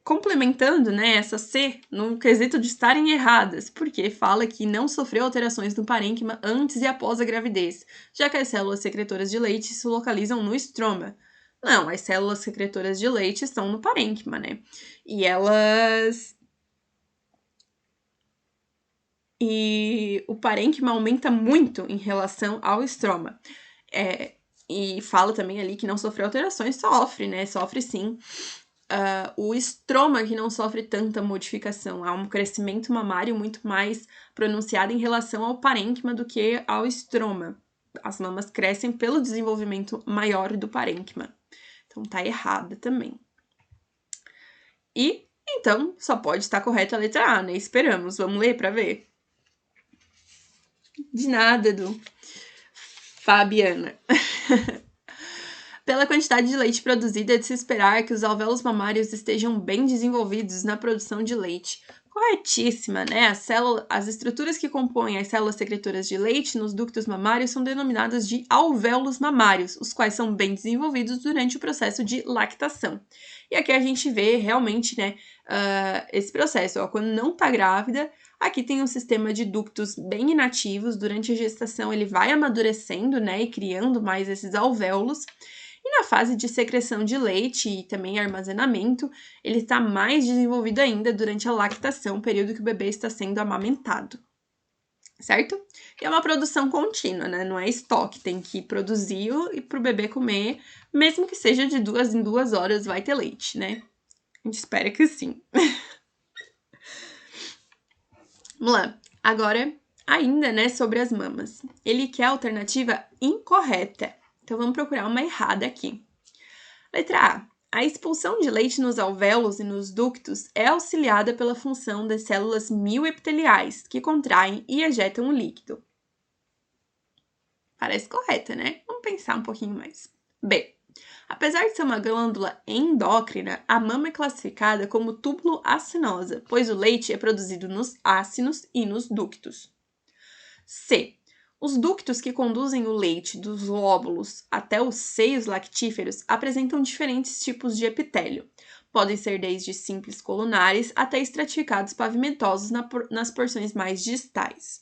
complementando, né, essa C no quesito de estarem erradas, porque fala que não sofreu alterações no parênquima antes e após a gravidez, já que as células secretoras de leite se localizam no estroma. Não, as células secretoras de leite estão no parênquima, né? E o parênquima aumenta muito em relação ao estroma. E fala também ali que não sofreu alterações, sofre, né? Sofre sim. O estroma que não sofre tanta modificação. Há um crescimento mamário muito mais pronunciado em relação ao parênquima do que ao estroma. As mamas crescem pelo desenvolvimento maior do parênquima. Então tá errada também. E, então, só pode estar correta a letra A, né? Esperamos. Vamos ler para ver? De nada, Edu. Fabiana. Pela quantidade de leite produzida, é de se esperar que os alvéolos mamários estejam bem desenvolvidos na produção de leite. Corretíssima, né? As estruturas que compõem as células secretoras de leite nos ductos mamários são denominadas de alvéolos mamários, os quais são bem desenvolvidos durante o processo de lactação. E aqui a gente vê realmente, né, esse processo. Ó, quando não tá grávida, aqui tem um sistema de ductos bem inativos. Durante a gestação, ele vai amadurecendo, né, e criando mais esses alvéolos. E na fase de secreção de leite e também armazenamento, ele está mais desenvolvido ainda durante a lactação, período que o bebê está sendo amamentado. Certo? E é uma produção contínua, né? Não é estoque, tem que produzir e para o bebê comer, mesmo que seja de 2 em 2 horas, vai ter leite, né? A gente espera que sim. Vamos lá. Agora, ainda, né, sobre as mamas. Ele quer a alternativa incorreta. Então, vamos procurar uma errada aqui. Letra A. A expulsão de leite nos alvéolos e nos ductos é auxiliada pela função das células mioepiteliais, que contraem e ejetam o líquido. Parece correta, né? Vamos pensar um pouquinho mais. B. Apesar de ser uma glândula endócrina, a mama é classificada como túbulo acinosa, pois o leite é produzido nos ácinos e nos ductos. C. Os ductos que conduzem o leite dos lóbulos até os seios lactíferos apresentam diferentes tipos de epitélio. Podem ser desde simples colunares até estratificados pavimentosos nas porções mais distais.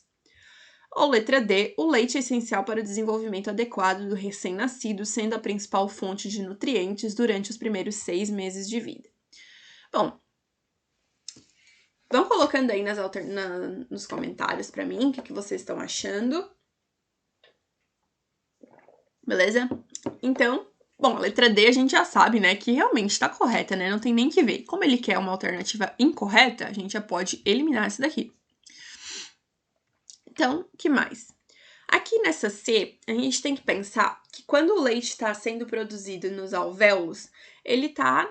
Ou letra D, o leite é essencial para o desenvolvimento adequado do recém-nascido, sendo a principal fonte de nutrientes durante os primeiros 6 meses de vida. Bom, vão colocando aí nos comentários para mim o que vocês estão achando. Beleza? Então, bom, a letra D a gente já sabe, né, que realmente tá correta, né? Não tem nem que ver. Como ele quer uma alternativa incorreta, a gente já pode eliminar essa daqui. Então, que mais? Aqui nessa C, a gente tem que pensar que quando o leite está sendo produzido nos alvéolos, ele tá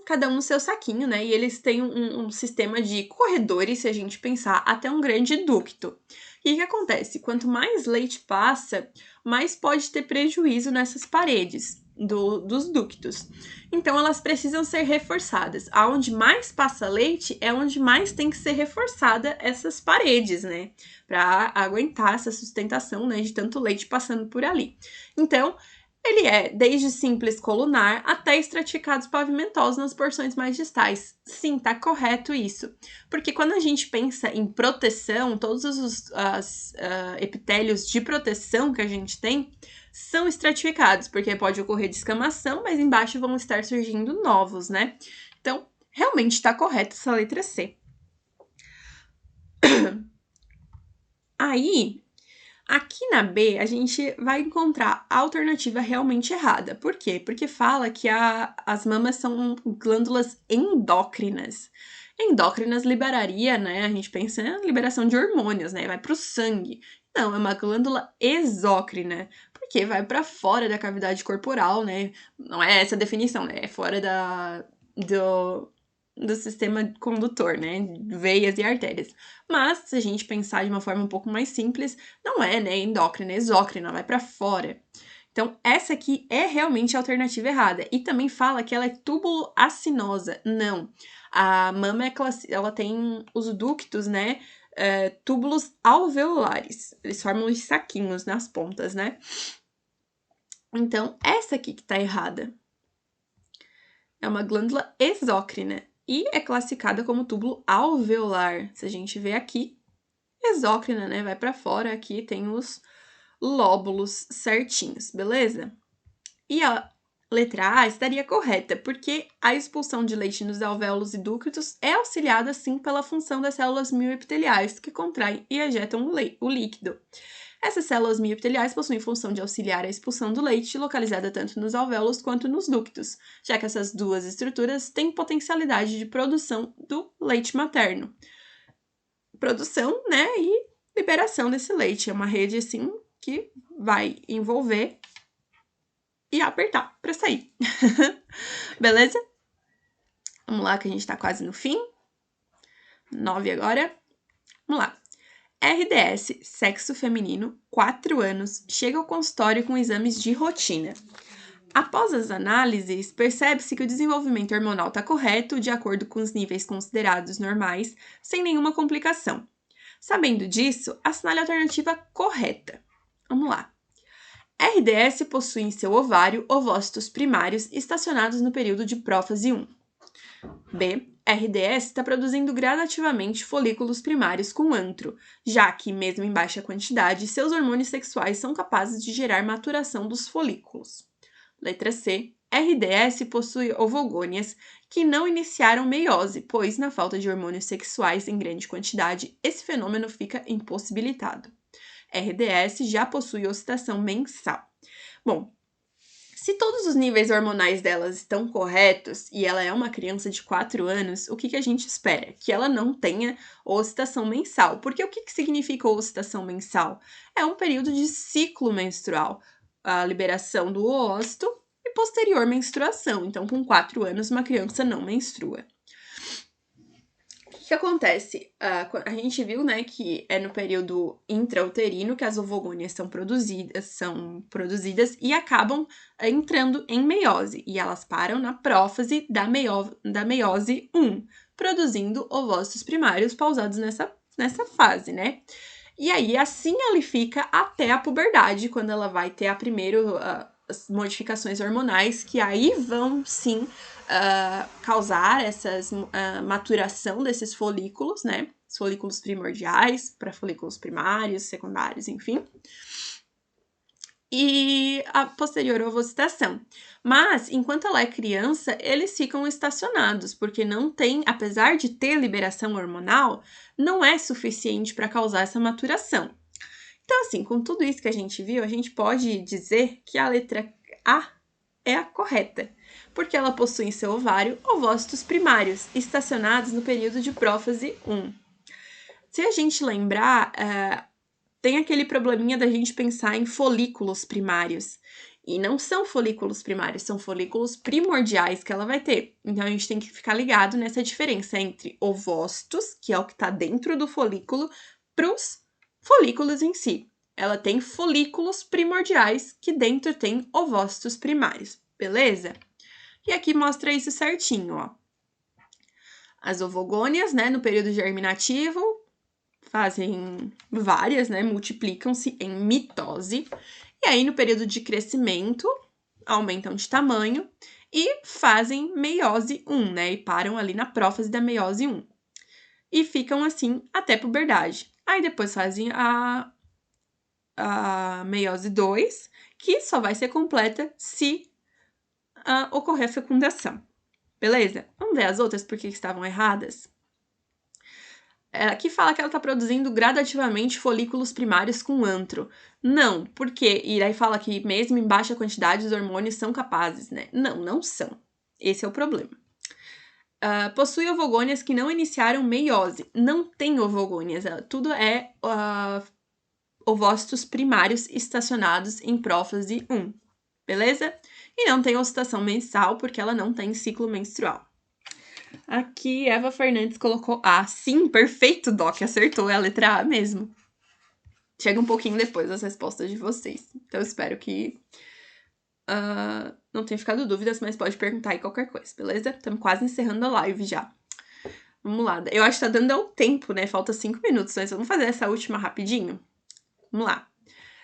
cada um no seu saquinho, né? E eles têm um sistema de corredores, se a gente pensar, até um grande ducto. E o que acontece? Quanto mais leite passa, mais pode ter prejuízo nessas paredes dos ductos. Então, elas precisam ser reforçadas. Aonde mais passa leite é onde mais tem que ser reforçada essas paredes, né? Para aguentar essa sustentação, né, de tanto leite passando por ali. Então, ele é desde simples colunar até estratificados pavimentosos nas porções mais distais. Sim, tá correto isso. Porque quando a gente pensa em proteção, todos os epitélios de proteção que a gente tem são estratificados, porque pode ocorrer descamação, mas embaixo vão estar surgindo novos, né? Então, realmente tá correta essa letra C. Aí, aqui na B, a gente vai encontrar a alternativa realmente errada. Por quê? Porque fala que as mamas são glândulas endócrinas. Endócrinas liberaria, né? A gente pensa na liberação de hormônios, né? Vai para o sangue. Não, é uma glândula exócrina, porque vai para fora da cavidade corporal, né? Não é essa a definição, né? É fora do sistema condutor, né? Veias e artérias. Mas, se a gente pensar de uma forma um pouco mais simples, não é, né? Endócrina, é exócrina, vai para fora. Então, essa aqui é realmente a alternativa errada. E também fala que ela é túbulo acinosa. Não. A mama, ela tem os ductos, né? Túbulos alveolares. Eles formam os saquinhos nas pontas, né? Então, essa aqui que tá errada. É uma glândula exócrina e é classificada como túbulo alveolar. Se a gente vê aqui, exócrina, né? Vai para fora, aqui tem os lóbulos certinhos, beleza? E a letra A estaria correta, porque a expulsão de leite nos alvéolos e ductos é auxiliada, sim, pela função das células mioepiteliais, que contraem e ejetam o líquido. Essas células mioepiteliais possuem função de auxiliar a expulsão do leite, localizada tanto nos alvéolos quanto nos ductos, já que essas duas estruturas têm potencialidade de produção do leite materno. Produção, né, e liberação desse leite. É uma rede, assim, que vai envolver e apertar para sair. Beleza? Vamos lá, que a gente tá quase no fim. 9 agora. Vamos lá. RDS, sexo feminino, 4 anos, chega ao consultório com exames de rotina. Após as análises, percebe-se que o desenvolvimento hormonal está correto, de acordo com os níveis considerados normais, sem nenhuma complicação. Sabendo disso, assinale a alternativa correta. Vamos lá. RDS possui em seu ovário ovócitos primários estacionados no período de prófase 1. B. RDS está produzindo gradativamente folículos primários com antro, já que, mesmo em baixa quantidade, seus hormônios sexuais são capazes de gerar maturação dos folículos. Letra C. RDS possui ovogônias que não iniciaram meiose, pois, na falta de hormônios sexuais em grande quantidade, esse fenômeno fica impossibilitado. RDS já possui ocitação mensal. Bom, se todos os níveis hormonais delas estão corretos e ela é uma criança de 4 anos, o que a gente espera? Que ela não tenha ocitação mensal. Porque o que significa ocitação mensal? É um período de ciclo menstrual, a liberação do oocyto e posterior menstruação. Então, com 4 anos, uma criança não menstrua. O que acontece? A gente viu, né, que é no período intrauterino que as ovogônias são produzidas e acabam entrando em meiose. E elas param na prófase da meiose 1, produzindo ovócitos primários pausados nessa fase, né? E aí, assim ela fica até a puberdade, quando ela vai ter as modificações hormonais, que aí vão, sim, causar essas maturação desses folículos, né? Os folículos primordiais para folículos primários, secundários, enfim. E a posterior ovocitação. Mas, enquanto ela é criança, eles ficam estacionados, porque não tem, apesar de ter liberação hormonal, não é suficiente para causar essa maturação. Então, assim, com tudo isso que a gente viu, a gente pode dizer que a letra A é a correta, porque ela possui em seu ovário ovócitos primários, estacionados no período de prófase 1. Se a gente lembrar, tem aquele probleminha da gente pensar em folículos primários. E não são folículos primários, são folículos primordiais que ela vai ter. Então, a gente tem que ficar ligado nessa diferença entre ovócitos, que é o que está dentro do folículo, para os folículos em si. Ela tem folículos primordiais, que dentro tem ovócitos primários, beleza? E aqui mostra isso certinho, ó. As ovogônias, né, no período germinativo, fazem várias, né, multiplicam-se em mitose. E aí, no período de crescimento, aumentam de tamanho e fazem meiose 1, né, e param ali na prófase da meiose 1. E ficam assim até puberdade. Aí, depois fazem a meiose 2, que só vai ser completa se ocorrer a fecundação. Beleza? Vamos ver as outras porque estavam erradas? Aqui fala que ela está produzindo gradativamente folículos primários com antro. Não, porque... E aí fala que mesmo em baixa quantidade os hormônios são capazes, né? Não são. Esse é o problema. Possui ovogônias que não iniciaram meiose. Não tem ovogônias. Tudo é ovócitos primários estacionados em prófase 1. Beleza? E não tem ocitação mensal porque ela não tem ciclo menstrual. Aqui, Eva Fernandes colocou A. Sim, perfeito, Doc. Acertou, é a letra A mesmo. Chega um pouquinho depois das respostas de vocês. Então, eu espero que não tenha ficado dúvidas, mas pode perguntar aí qualquer coisa, beleza? Estamos quase encerrando a live já. Vamos lá. Eu acho que tá dando o tempo, né? Falta 5 minutos, mas vamos fazer essa última rapidinho? Vamos lá.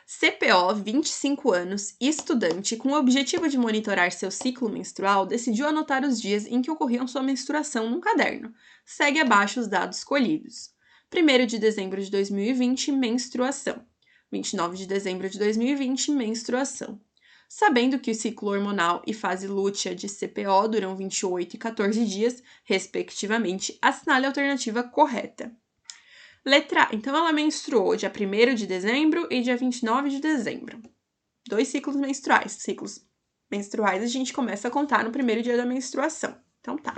CPO, 25 anos, estudante, com o objetivo de monitorar seu ciclo menstrual, decidiu anotar os dias em que ocorriam sua menstruação num caderno. Segue abaixo os dados colhidos. 1º de dezembro de 2020, menstruação. 29 de dezembro de 2020, menstruação. Sabendo que o ciclo hormonal e fase lútea de CPO duram 28 e 14 dias, respectivamente, assinale a alternativa correta. Letra A. Então, ela menstruou dia 1º de dezembro e dia 29 de dezembro. 2 ciclos menstruais. Ciclos menstruais a gente começa a contar no primeiro dia da menstruação. Então, tá.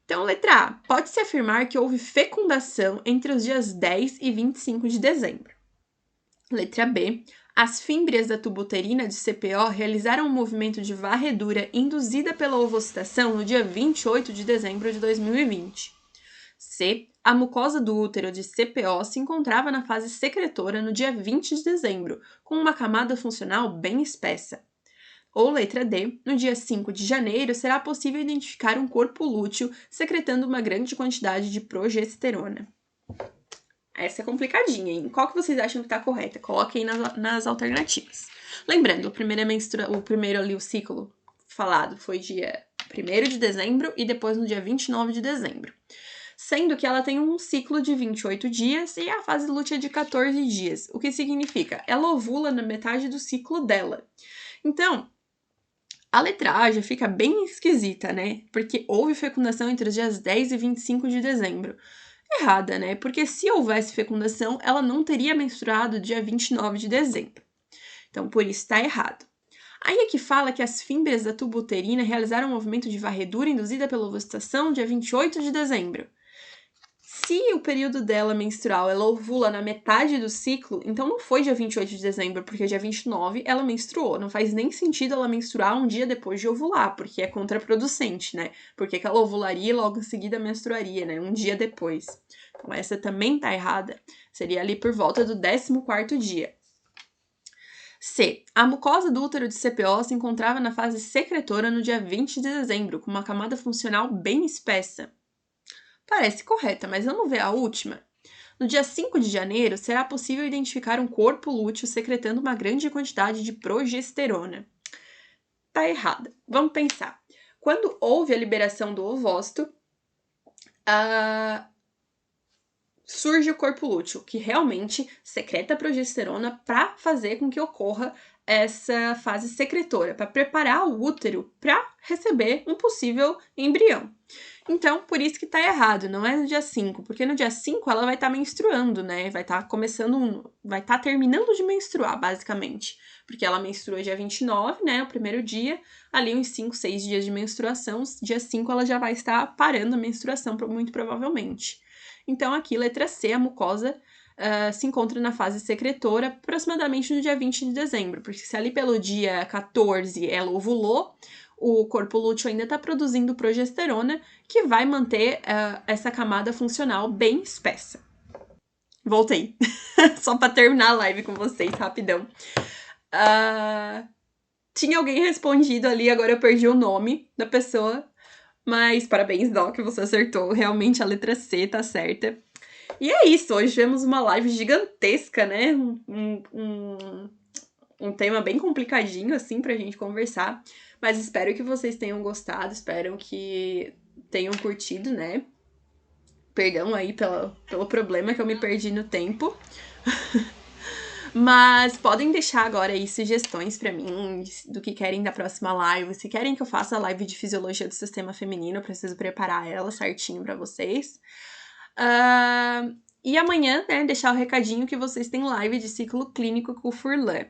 Então, letra A. Pode-se afirmar que houve fecundação entre os dias 10 e 25 de dezembro. Letra B. As fímbrias da tuba uterina de CPO realizaram um movimento de varredura induzida pela ovocitação no dia 28 de dezembro de 2020. C. A mucosa do útero de CPO se encontrava na fase secretora no dia 20 de dezembro, com uma camada funcional bem espessa. Ou letra D. No dia 5 de janeiro, será possível identificar um corpo lúteo secretando uma grande quantidade de progesterona. Essa é complicadinha, hein? Qual que vocês acham que tá correta? Coloquem aí nas alternativas. Lembrando, o primeiro ali, o ciclo falado, foi dia 1º de dezembro e depois no dia 29 de dezembro. Sendo que ela tem um ciclo de 28 dias e a fase lútea de 14 dias. O que significa? Ela ovula na metade do ciclo dela. Então, a letra A já fica bem esquisita, né? Porque houve fecundação entre os dias 10 e 25 de dezembro. Errada, né? Porque se houvesse fecundação, ela não teria menstruado dia 29 de dezembro. Então, por isso está errado. Aí é que fala que as fímbrias da tuba uterina realizaram um movimento de varredura induzida pela ovulação dia 28 de dezembro. Se o período dela menstrual ela ovula na metade do ciclo, então não foi dia 28 de dezembro, porque dia 29 ela menstruou. Não faz nem sentido ela menstruar um dia depois de ovular, porque é contraproducente, né? Porque ela ovularia e logo em seguida menstruaria, né? Um dia depois. Então essa também tá errada. Seria ali por volta do 14º dia. C. A mucosa do útero de CPO se encontrava na fase secretora no dia 20 de dezembro, com uma camada funcional bem espessa. Parece correta, mas vamos ver a última? No dia 5 de janeiro, será possível identificar um corpo lúteo secretando uma grande quantidade de progesterona. Tá errada. Vamos pensar. Quando houve a liberação do ovócito, surge o corpo lúteo, que realmente secreta progesterona para fazer com que ocorra essa fase secretora, para preparar o útero para receber um possível embrião. Então, por isso que tá errado, não é no dia 5, porque no dia 5 ela vai estar menstruando, né? Vai estar terminando de menstruar, basicamente. Porque ela menstrua dia 29, né? O primeiro dia, ali uns 5, 6 dias de menstruação, dia 5 ela já vai estar parando a menstruação, muito provavelmente. Então, aqui, letra C, a mucosa se encontra na fase secretora aproximadamente no dia 20 de dezembro, porque se ali pelo dia 14 ela ovulou, o corpo lúteo ainda está produzindo progesterona, que vai manter essa camada funcional bem espessa. Voltei. Só para terminar a live com vocês, rapidão. Tinha alguém respondido ali, agora eu perdi o nome da pessoa, mas parabéns, Doc, você acertou. Realmente a letra C tá certa. E é isso, hoje tivemos uma live gigantesca, né? Um tema bem complicadinho, assim, pra gente conversar. Mas espero que vocês tenham gostado, espero que tenham curtido, né? Perdão aí pelo problema que eu me perdi no tempo. Mas podem deixar agora aí sugestões pra mim do que querem da próxima live. Se querem que eu faça a live de fisiologia do sistema feminino, eu preciso preparar ela certinho pra vocês. E amanhã, né, deixar o recadinho que vocês têm live de ciclo clínico com o Furlan.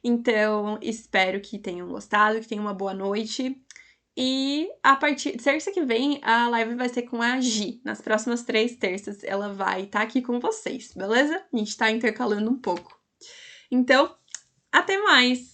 Então, espero que tenham gostado, que tenham uma boa noite. E a partir de terça que vem, a live vai ser com a Gi. Nas próximas 3 terças, ela vai estar aqui com vocês, beleza? A gente tá intercalando um pouco. Então, até mais!